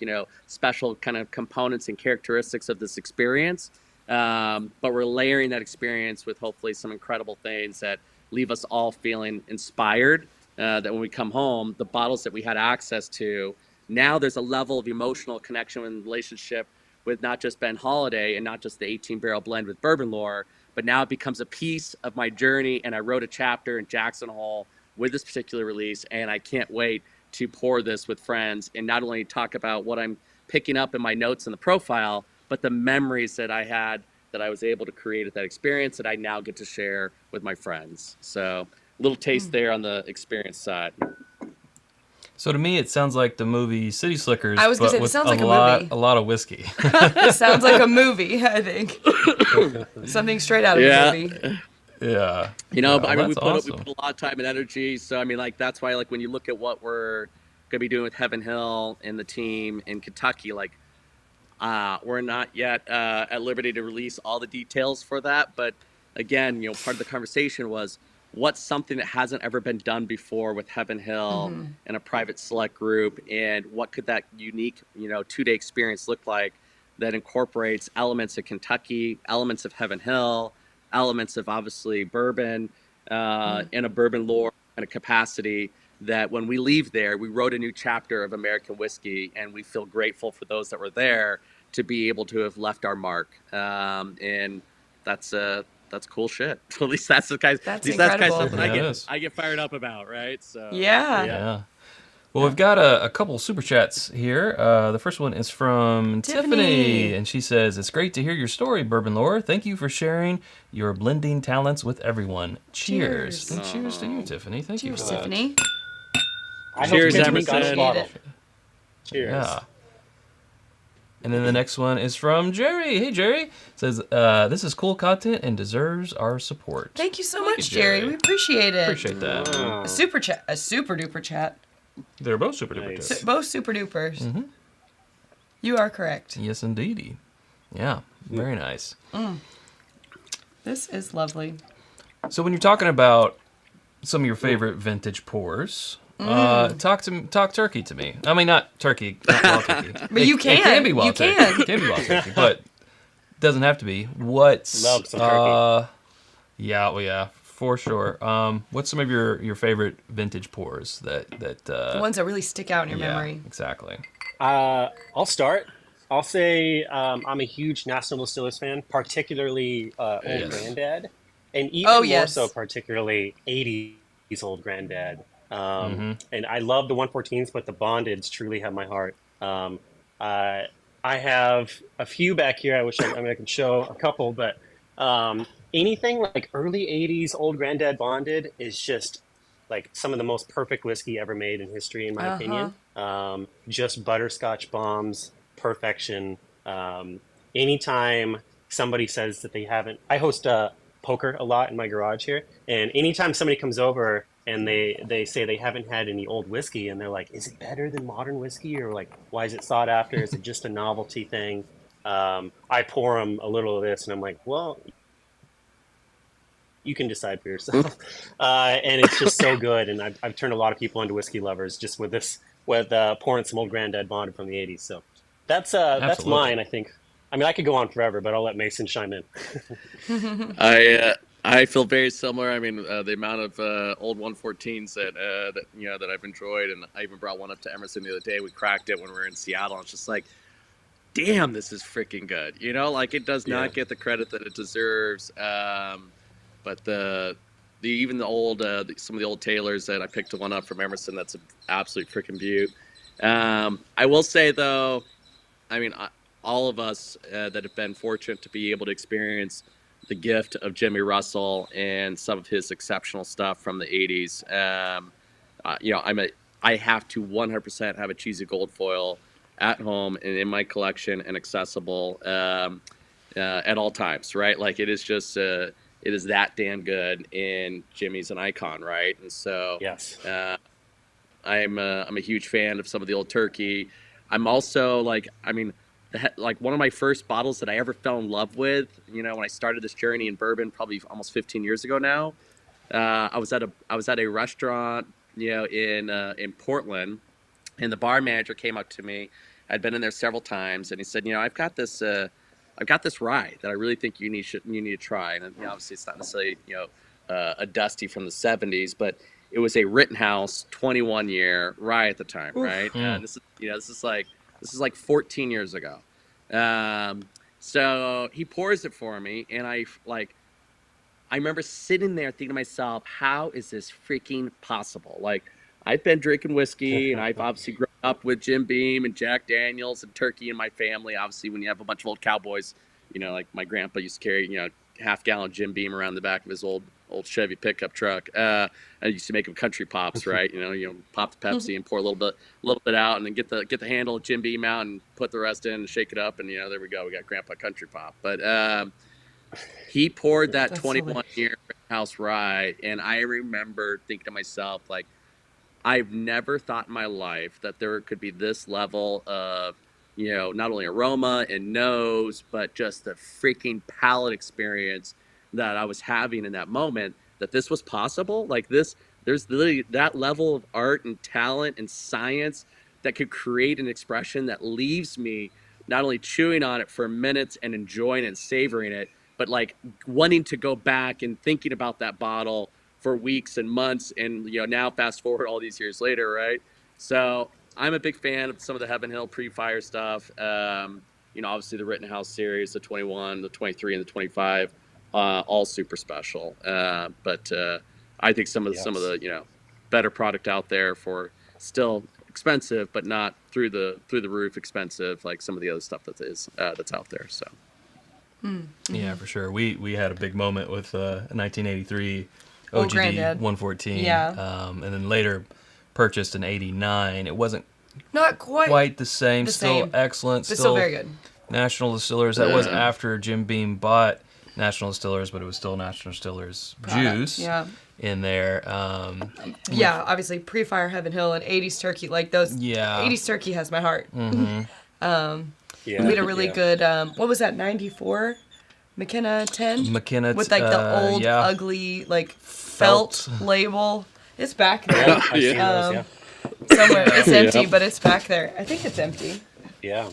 special kind of components and characteristics of this experience. But we're layering that experience with hopefully some incredible things that leave us all feeling inspired. That when we come home, the bottles that we had access to, now there's a level of emotional connection and relationship with not just Ben Holiday and not just the 18-barrel blend with Bourbon Lore, but now it becomes a piece of my journey. And I wrote a chapter in Jackson Hole with this particular release, and I can't wait to pour this with friends and not only talk about what I'm picking up in my notes in the profile, but the memories that I had that I was able to create at that experience that I now get to share with my friends. So a little taste there on the experience side. So to me, it sounds like the movie City Slickers. I was going to say, it sounds like a movie. A lot of whiskey. It sounds like a movie, I think. Something straight out of a movie. Yeah. We put awesome. a lot of time and energy. So, that's why, when you look at what we're going to be doing with Heaven Hill and the team in Kentucky, we're not yet at liberty to release all the details for that. But again, part of the conversation was, what's something that hasn't ever been done before with Heaven Hill and a private select group, and what could that unique, 2-day experience look like that incorporates elements of Kentucky, elements of Heaven Hill, elements of obviously bourbon, and a Bourbon Lore and a capacity that when we leave there, we wrote a new chapter of American whiskey, and we feel grateful for those that were there to be able to have left our mark. And that's cool shit. At least that's the kind. That's incredible. That's kind of Yeah, something I get fired up about, right? So Yeah. Well, we've got a couple super chats here. The first one is from Tiffany, and she says, "It's great to hear your story, Bourbon Lore. Thank you for sharing your blending talents with everyone. Cheers." And cheers to you, Tiffany. Thank you for that. Tiffany. I hope Cheers, you get to drink Emerson. on the bottle. Cheers. Yeah. And then the next one is from Jerry. Hey, Jerry. It says, this is cool content and deserves our support. Thank you so Thank much, you, Jerry. Jerry. We appreciate it. Appreciate that. A super chat. A super duper chat. They're both super duper Nice. tips. Both super dupers. Mm-hmm. You are correct. Yes, indeedy. Yeah, very nice. This is lovely. So when you're talking about some of your favorite vintage pours, talk turkey to me. I mean, not turkey, not wild turkey. But you can. It can be wild You turkey. can. It can be wild turkey, but doesn't have to be. What's Love some turkey. Yeah, well, yeah, for sure. What's some of your favorite vintage pours that The ones that really stick out in your yeah, memory. exactly. I'll start. I'll say I'm a huge National Distillers fan, particularly Old Yes. Grandad, and even Oh, more yes. so particularly 80s Old Grandad. And I love the 114s, but the bondeds truly have my heart. I have a few back here. I wish I can show a couple, but anything like early 80s Old Grandad bonded is just like some of the most perfect whiskey ever made in history, in my opinion. Just butterscotch bombs, perfection. Anytime somebody says that they haven't, I host poker a lot in my garage here, and anytime somebody comes over and they say they haven't had any old whiskey, and they're like, is it better than modern whiskey, or like, why is it sought after? Is it just a novelty thing? I pour them a little of this, and I'm like, well, you can decide for yourself. And it's just so good, and I've turned a lot of people into whiskey lovers just with this, with pouring some Old Grandad bonded from the 80s. So that's Absolutely. mine, I think. I mean, I could go on forever, but I'll let Mason chime in. I feel very similar. I mean, the amount of old 114s that I've enjoyed, and I even brought one up to Emerson the other day. We cracked it when we were in Seattle. And it's just like, damn, this is freaking good. You know, like it does not get the credit that it deserves. But even the old some of the old Taylors that I picked one up from Emerson, that's an absolute freaking beaut. I will say though, I mean, all of us that have been fortunate to be able to experience the gift of Jimmy Russell and some of his exceptional stuff from the 80s. I have to 100% have a cheesy gold foil at home and in my collection and accessible at all times, right? Like it is just it is that damn good, and Jimmy's an icon, right? And so Yes. I'm a huge fan of some of the old turkey. I'm also like one of my first bottles that I ever fell in love with, you know, when I started this journey in bourbon, probably almost 15 years ago now. I was at a restaurant, you know, in Portland, and the bar manager came up to me. I'd been in there several times, and he said, you know, I've got this rye that I really think you need to try. And you know, obviously, it's not necessarily, you know, a Dusty from the 70s, but it was a Rittenhouse 21-year rye at the time, right? This is like 14 years ago. So he pours it for me, and I remember sitting there thinking to myself, how is this freaking possible? Like, I've been drinking whiskey, and I've obviously grown up with Jim Beam and Jack Daniels and turkey in my family. Obviously, when you have a bunch of old cowboys, you know, like my grandpa used to carry, you know, half-gallon Jim Beam around the back of his old Chevy pickup truck. I used to make them country pops, right? You know, pop the Pepsi and pour a little bit out, and then get the handle of Jim Beam out and put the rest in and shake it up, and you know, there we go. We got Grandpa Country Pop. But he poured that 21-year house rye, and I remember thinking to myself, like, I've never thought in my life that there could be this level of, you know, not only aroma and nose, but just the freaking palate experience that I was having in that moment, that this was possible. Like this, there's literally that level of art and talent and science that could create an expression that leaves me not only chewing on it for minutes and enjoying it and savoring it, but like wanting to go back and thinking about that bottle for weeks and months. And, you know, now fast forward all these years later, right? So I'm a big fan of some of the Heaven Hill pre-fire stuff. You know, obviously the Rittenhouse series, the 21, the 23, and the 25, all super special. But I think some of the, you know, better product out there for still expensive, but not through the roof expensive, like some of the other stuff that's out there. So. Yeah, for sure. We had a big moment with a 1983 Old OGD Grandad. 114. Yeah. And then later purchased an 89. It wasn't Not quite the same. the Still same, excellent. but still very good. National Distillers. That was after Jim Beam bought National Distillers, but it was still National Distillers juice in there. Yeah, obviously pre-Fire Heaven Hill and 80s Turkey, like those. Yeah. 80s Turkey has my heart. Mm-hmm. We had a really good, what was that, 94? McKenna 10? McKenna with like the old, ugly, like felt label. It's back there. I've seen those, Somewhere. It's empty, but it's back there. I think it's empty. Yeah.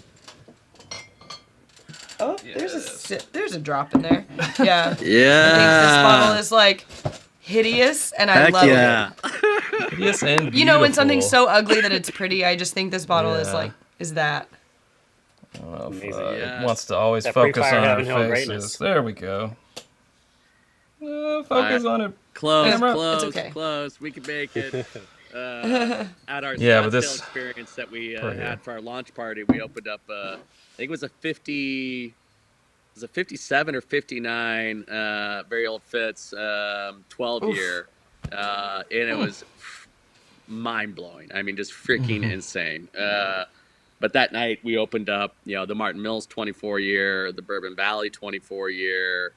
Oh, there's a drop in there. Yeah. Yeah. I think this bottle is like hideous, and I love it. Hideous and beautiful. You know, when something's so ugly that it's pretty, I just think this bottle is that. I don't know if, Amazing. it wants to always That focus pre-Fire on our Heaven Hill faces. greatness. There we go. Focus on it. Close. It's okay. Close. We can make it. At our but Scottsdale this experience that we had for our launch party, we opened up. I think it was a 50. It was a 57 or 59. Very old Fitz, 12 year, and it was mind blowing. I mean, just freaking insane. But that night we opened up, the Martin Mills 24 year, the Bourbon Valley 24 year.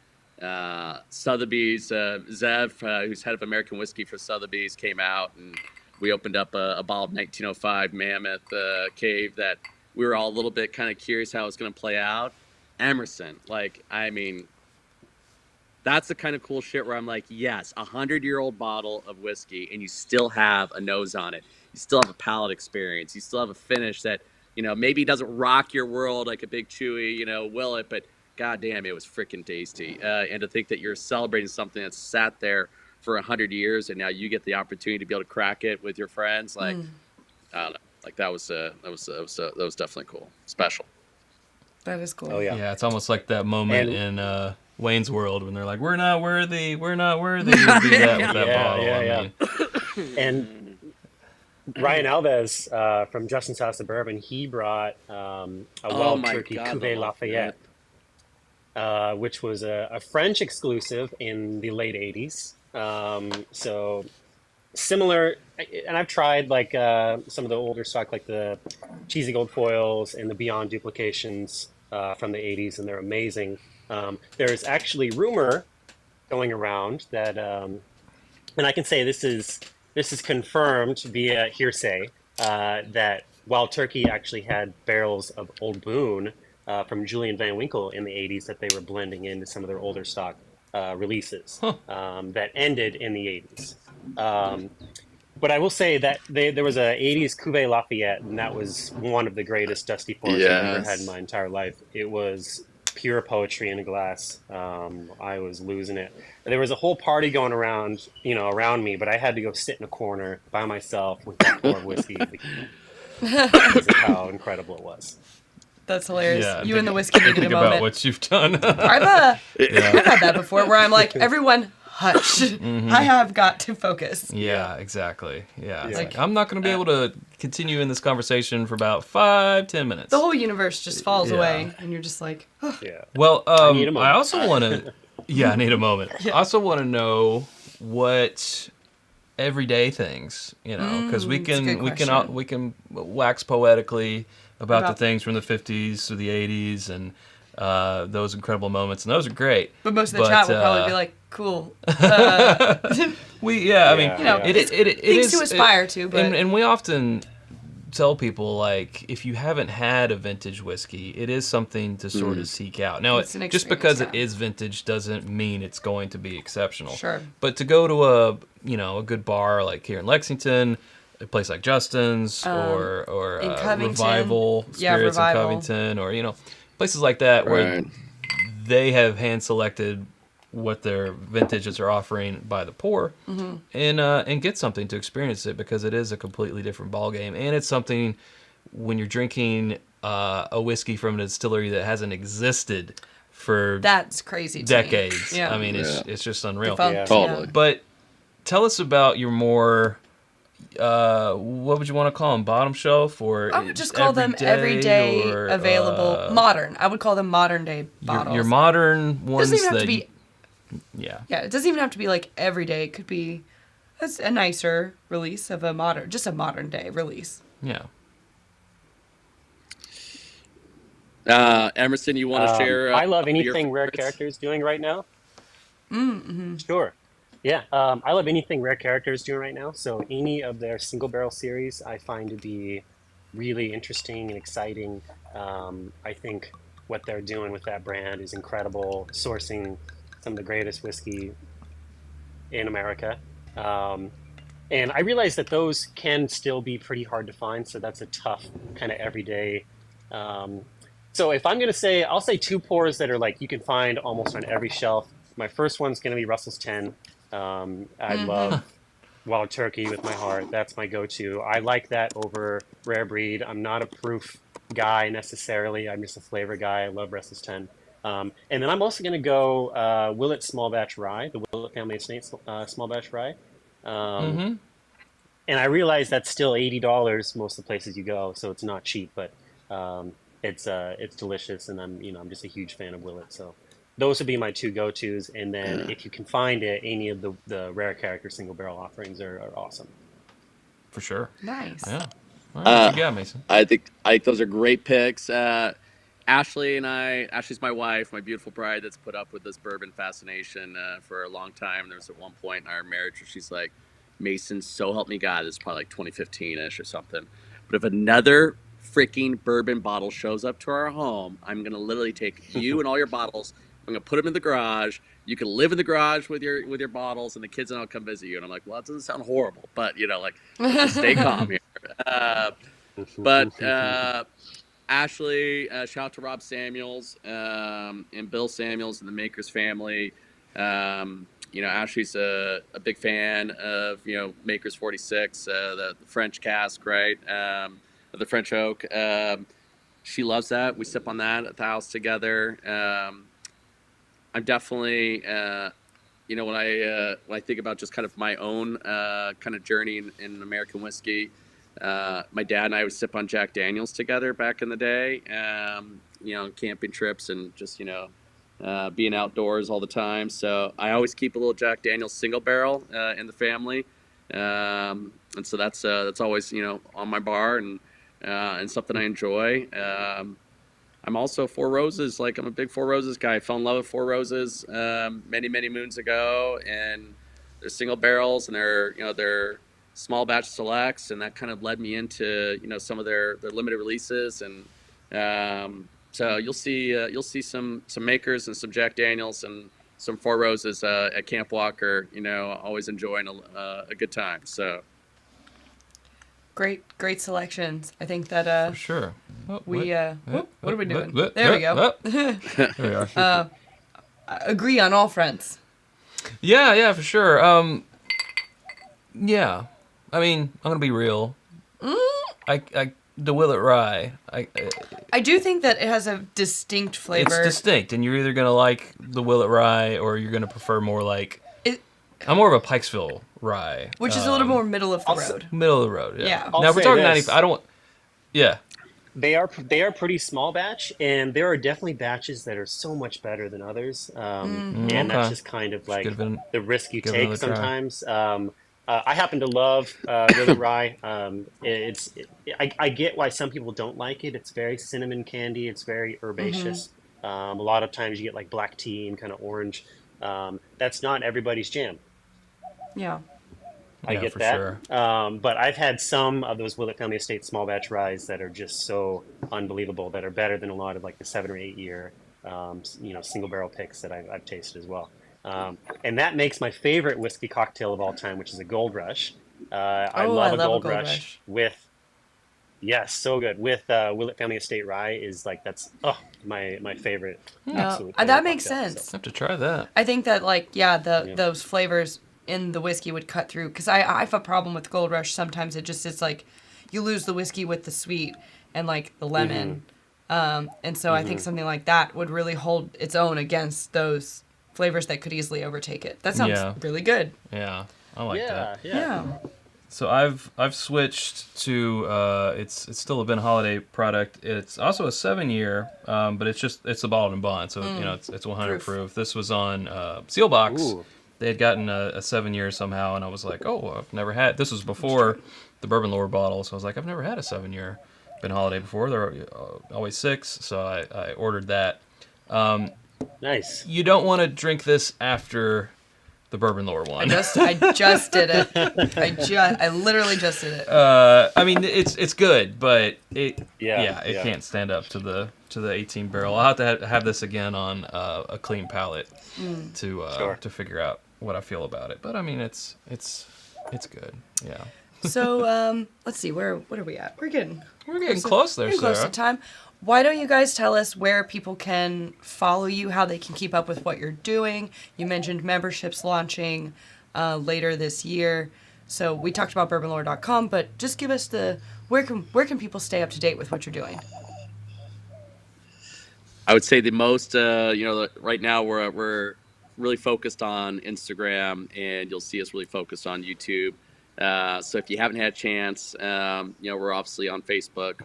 Sotheby's, Zev, who's head of American whiskey for Sotheby's, came out, and we opened up a bottle of 1905 Mammoth Cave that we were all a little bit kind of curious how it was going to play out. Emerson, that's the kind of cool shit where I'm like, yes, 100-year-old bottle of whiskey, and you still have a nose on it. You still have a palate experience. You still have a finish that, maybe doesn't rock your world like a big chewy, Willet, but goddamn, it was freaking tasty. And to think that you're celebrating something that's sat there for 100 years, and now you get the opportunity to be able to crack it with your friends, I don't know, that was definitely cool, special. That is cool. Oh yeah. Yeah, it's almost like that moment in Wayne's World when they're like, "We're not worthy to do that with that bottle." Yeah. And Ryan Alves from Justin's House of Bourbon, he brought a Wild Turkey Cuvée Lafayette. Which was a French exclusive in the late 80s. So similar, and I've tried some of the older stock, like the Cheesy Gold Foils and the Beyond Duplications from the 80s, and they're amazing. There's actually rumor going around that, and I can say this is confirmed via hearsay, that Wild Turkey actually had barrels of Old Boone from Julian Van Winkle in the 80s that they were blending into some of their older stock releases that ended in the 80s. But I will say that there was a 80s Cuvée Lafayette, and that was one of the greatest Dusty Fours I've ever had in my entire life. It was pure poetry in a glass. I was losing it. There was a whole party going around, around me, but I had to go sit in a corner by myself with that pour of whiskey because of how incredible it was. That's hilarious. Yeah, you and the whiskey needed a moment. About what you've done. I've had that before where I'm like, everyone hush. I have got to focus. Yeah, exactly. Yeah. It's like, I'm not going to be able to continue in this conversation for about 5-10 minutes. The whole universe just falls away, and you're just like, oh. Yeah. Well, I also want to, I need a moment. I also want to know what everyday things, because we can wax poetically about the things from the 50s to the 80s and those incredible moments, and those are great. But most of the chat will probably be like, cool. It things is to aspire to, but and we often tell people, like, if you haven't had a vintage whiskey, it is something to sort of seek out. Now, just because it is vintage doesn't mean it's going to be exceptional. Sure. But to go to a good bar like here in Lexington, a place like Justin's or Revival Spirits in Covington, or places like that where they have hand selected what their vintages are offering by the pour, and get something to experience it, because it is a completely different ballgame, and it's something when you're drinking a whiskey from a distillery that hasn't existed for that's crazy decades. Yeah. I mean, it's just unreal. Totally. But tell us about your more what would you want to call them? Bottom shelf, or I would just call them everyday or, available modern. I would call them modern day bottles. Your modern ones. It doesn't even have to be. Yeah. Yeah, it doesn't even have to be like every day. It could be a nicer release of just a modern day release. Yeah. Emerson, you want to share? I love your anything Rare favorites? Character is doing right now. Sure. Yeah, I love anything Rare Character is doing right now. So any of their single barrel series, I find to be really interesting and exciting. I think what they're doing with that brand is incredible, sourcing some of the greatest whiskey in America. Um, and I realize that those can still be pretty hard to find, so that's a tough kind of everyday. Um, so if I'm going to say, I'll say two pours that are like you can find almost on every shelf. My first one's going to be Russell's 10. I love Wild Turkey with my heart. That's my go-to. I like that over Rare Breed. I'm not a proof guy necessarily. I'm just a flavor guy. I love Russell's 10. And then I'm also going to go Willet Small Batch Rye, the Willet Family Estate Small Batch Rye. Um, and I realize that's still $80 most of the places you go, so it's not cheap, but it's delicious, and I'm just a huge fan of Willet. So those would be my two go-tos. And then if you can find it, any of the Rare Character single barrel offerings are awesome. For sure. Nice. Yeah. All right, what you got, Mason? I think those are great picks. Ashley's my wife, my beautiful bride that's put up with this bourbon fascination for a long time. There was at one point in our marriage where she's like, Mason, so help me God, it's probably like 2015-ish or something. But if another freaking bourbon bottle shows up to our home, I'm going to literally take you and all your bottles. I'm going to put them in the garage. You can live in the garage with your bottles, and the kids and I'll come visit you. And I'm like, well, that doesn't sound horrible, but let's just stay calm here. But Ashley, shout out to Rob Samuels and Bill Samuels and the Makers family. Ashley's a big fan of Makers 46, the French cask, right? The French oak. She loves that. We sip on that at the house together. I'm definitely, when I think about just kind of my own kind of journey in American whiskey. My dad and I would sip on Jack Daniels together back in the day, camping trips and just, being outdoors all the time. So I always keep a little Jack Daniels single barrel in the family. And so that's always, on my bar and something I enjoy. I'm also Four Roses. Like, I'm a big Four Roses guy. I fell in love with Four Roses many, many moons ago. And they're single barrels and they're small batch selects, and that kind of led me into some of their limited releases, and so you'll see some Makers and some Jack Daniels and some Four Roses at Camp Walker. Always enjoying a good time. So Great selections. I think that For sure. Oh, what are we doing? what? There we go. There we are. Agree on all fronts. Yeah, for sure. Yeah. I mean, I'm gonna be real. The Willet Rye. I do think that it has a distinct flavor. It's distinct, and you're either gonna like the Willet Rye or you're gonna prefer more like. It, I'm more of a Pikesville Rye, which is a little more middle of the road. middle of the road. Yeah. I'll Now if we're say talking this. 90. I don't. Yeah. They are pretty small batch, and there are definitely batches that are so much better than others. And Okay. that's just kind of like give it the risk you give it take another try. sometimes. I happen to love Willet Rye. I get why some people don't like it. It's very cinnamon candy. It's very herbaceous. A lot of times you get like black tea and kind of orange. That's not everybody's jam. Yeah. I Yeah, get for that. sure. But I've had some of those Willet Family Estate small batch ryes that are just so unbelievable, that are better than a lot of like the 7 or 8 year, single barrel picks that I've tasted as well. And that makes my favorite whiskey cocktail of all time, which is a Gold Rush. I love a Gold Rush with, yes, so good. With Willet Family Estate Rye is like, that's my favorite. Absolute favorite That makes cocktail, sense. so. I have to try that. I think that those flavors in the whiskey would cut through, because I have a problem with Gold Rush. Sometimes it's like you lose the whiskey with the sweet and like the lemon. And so I think something like that would really hold its own against those flavors that could easily overtake it. That sounds really good. Yeah, I like that. Yeah. So I've switched to it's still a Ben Holiday product. It's also a 7-year, but it's a bottled and bond, so it's 100 proof. This was on Sealbox. Ooh. They had gotten a 7-year somehow, and I was like, oh, I've never had. This was before the Bourbon Lore bottle, so I was like, I've never had a 7-year. been holiday before. They're always 6, so I ordered that. Nice. You don't want to drink this after the Bourbon Lore one. I just did it. I literally just did it. I mean, it's good, but it can't stand up to the 18 barrel. I'll have to have this again on a clean palate to figure out what I feel about it. But I mean, it's good. Yeah. So let's see, what are we at? We're getting close there, We're close Sarah. to time. Why don't you guys tell us where people can follow you, how they can keep up with what you're doing? You mentioned memberships launching later this year. So we talked about bourbonlore.com, but just give us where can people stay up to date with what you're doing? I would say the most, right now we're really focused on Instagram, and you'll see us really focused on YouTube. So if you haven't had a chance, we're obviously on Facebook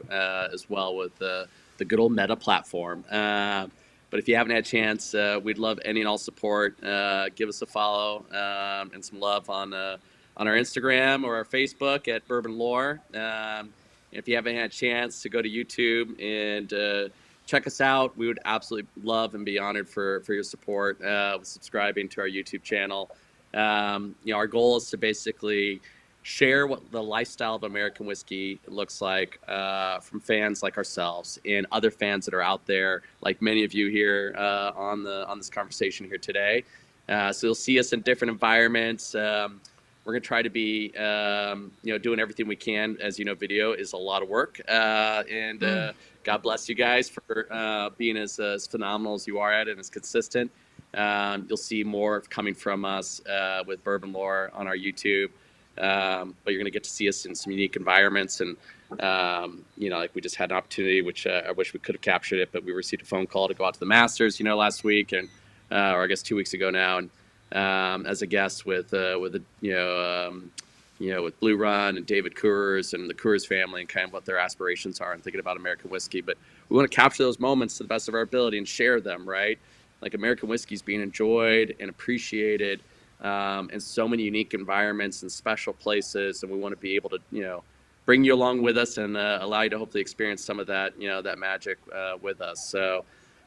as well with the good old Meta platform. But if you haven't had a chance, we'd love any and all support. Give us a follow and some love on our Instagram or our Facebook at Bourbon Lore. If you haven't had a chance to go to YouTube and check us out, we would absolutely love and be honored for your support with subscribing to our YouTube channel. Our goal is to basically share what the lifestyle of American whiskey looks like from fans like ourselves and other fans that are out there, like many of you here on this conversation here today. So you'll see us in different environments. We're going to try to be, doing everything we can. As you know, video is a lot of work. God bless you guys for being as phenomenal as you are at it and as consistent. You'll see more coming from us with Bourbon Lore on our YouTube. But you're going to get to see us in some unique environments. And, like we just had an opportunity, which I wish we could have captured it, but we received a phone call to go out to the Masters, last week or I guess 2 weeks ago now. And as a guest with Blue Run and David Coors and the Coors family and kind of what their aspirations are and thinking about American whiskey. But we want to capture those moments to the best of our ability and share them, right? Like American whiskey is being enjoyed and appreciated in so many unique environments and special places. And we want to be able to, bring you along with us and allow you to hopefully experience some of that, that magic with us. So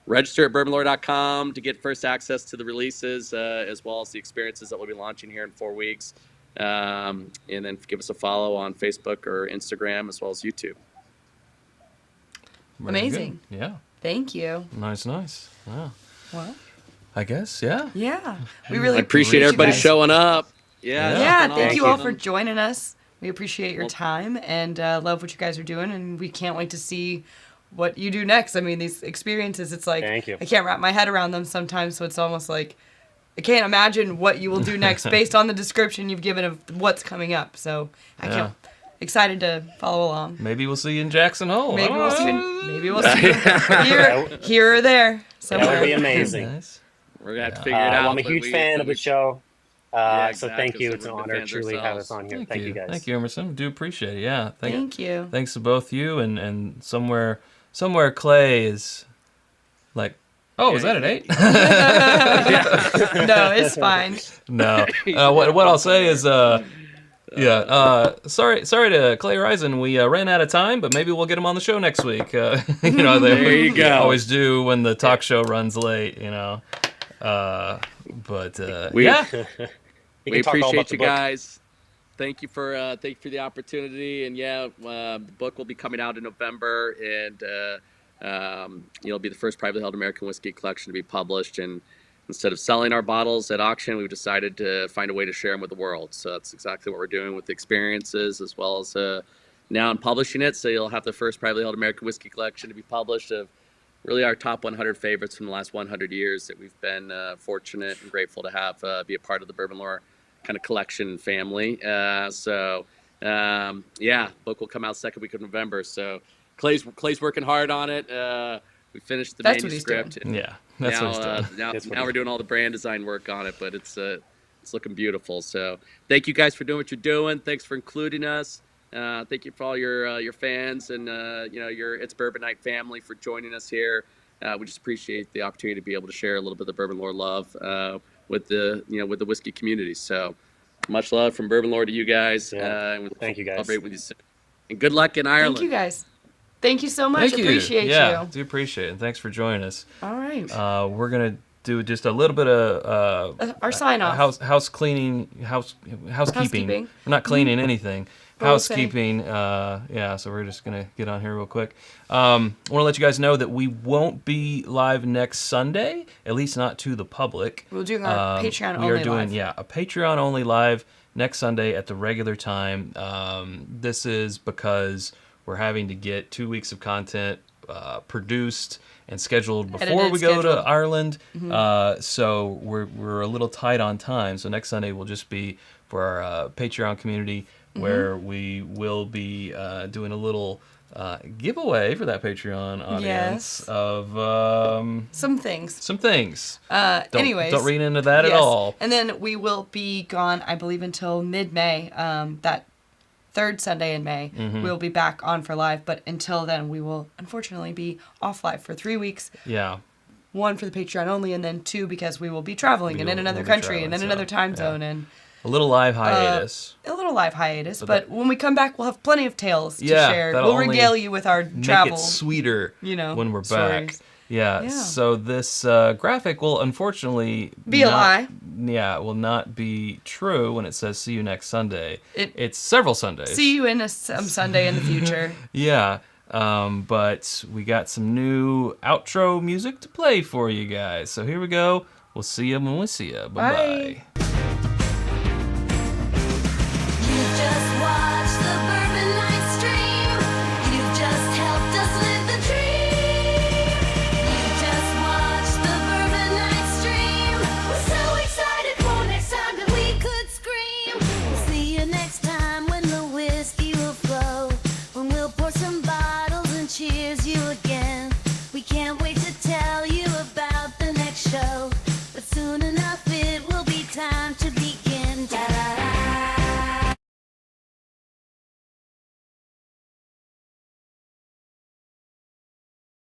register at bourbonlore.com to get first access to the releases as well as the experiences that we'll be launching here in 4 weeks. And then give us a follow on Facebook or Instagram as well as YouTube. Very Amazing. good. Yeah. Thank you. Nice. Yeah. Well, I guess, yeah. yeah. We really I appreciate everybody you guys. showing up. Yeah. Yeah, it's been thank you all awesome. for joining us. We appreciate your time and love what you guys are doing, and we can't wait to see what you do next. I mean, these experiences, it's like, Thank you. I can't wrap my head around them sometimes, so it's almost like I can't imagine what you will do next based on the description you've given of what's coming up. So I can't. Excited to follow along. Maybe we'll see you in Jackson Hole. Maybe we'll see you here or there somewhere. That would be amazing. Nice. We're going to have to figure it out. I'm a huge fan of the show. Yeah, So exactly. thank you. So It's an we're honor fans to truly have us ourselves. on here. Thank you guys. Thank you, Emerson. Do appreciate it. Yeah. Thank you. Thanks to both you and somewhere Clay is like, is that an 8? No, it's fine. No. What I'll say is, sorry to Clay Risen. We ran out of time, but maybe we'll get him on the show next week. There you go. Always do when the talk show runs late, We We can talk all appreciate about the you book. guys. Thank you for the opportunity. And the book will be coming out in November, and it'll be the first privately held American whiskey collection to be published. And instead of selling our bottles at auction, we've decided to find a way to share them with the world. So that's exactly what we're doing with the experiences, as well as now I'm publishing it. So you'll have the first privately held American whiskey collection to be published of really our top 100 favorites from the last 100 years that we've been fortunate and grateful to have be a part of the Bourbon Lore kind of collection family. Book will come out second week of November. So Clay's working hard on it. We finished the That's what he's manuscript. doing. Yeah, that's what he's doing. Now we're doing all the brand design work on it, but it's looking beautiful. So thank you guys for doing what you're doing. Thanks for including us. Thank you for all your fans and your It's Bourbon Night family for joining us here. We just appreciate the opportunity to be able to share a little bit of the Bourbon Lore love with the whiskey community. So much love from Bourbon Lore to you guys. Yeah. And we'll Thank you, guys. Celebrate with you soon. And good luck in Ireland. Thank you guys. Thank you so much. Thank you. Appreciate Yeah, you. do appreciate it. And thanks for joining us. All right. We're gonna do just a little bit of Our sign off. house cleaning, housekeeping. Housekeeping. We're not cleaning anything. But we'll say. Housekeeping. Yeah. So we're just gonna get on here real quick. I want to let you guys know that we won't be live next Sunday, at least not to the public. We're doing our Patreon We only are doing live. a Patreon only live next Sunday at the regular time. This is because we're having to get 2 weeks of content produced and scheduled before Edited, we go to scheduled. Ireland. So we're a little tight on time. So next Sunday will just be for our Patreon community, where we will be doing a little giveaway for that Patreon audience Yes. of Some things. some things. Anyways. Don't read into that at Yes. all. And then we will be gone, I believe, until mid-May. That third Sunday in May, we'll be back on for live. But until then, we will unfortunately be off live for 3 weeks. Yeah. 1 for the Patreon only, and then 2 because we will be traveling and in another we'll be country and traveling, in another so, time yeah. zone and A little live hiatus. a little live hiatus. But But when we come back, we'll have plenty of tales to Yeah, share. that'll We'll only regale you with our Make travel. it sweeter, when we're back. stories. Yeah. So this graphic will unfortunately Be a lie. Yeah, it will not be true when it says "See you next Sunday." It's several Sundays. See you in some Sunday in the future. Yeah. But we got some new outro music to play for you guys. So here we go. We'll see you when we see you. Bye-bye. Bye.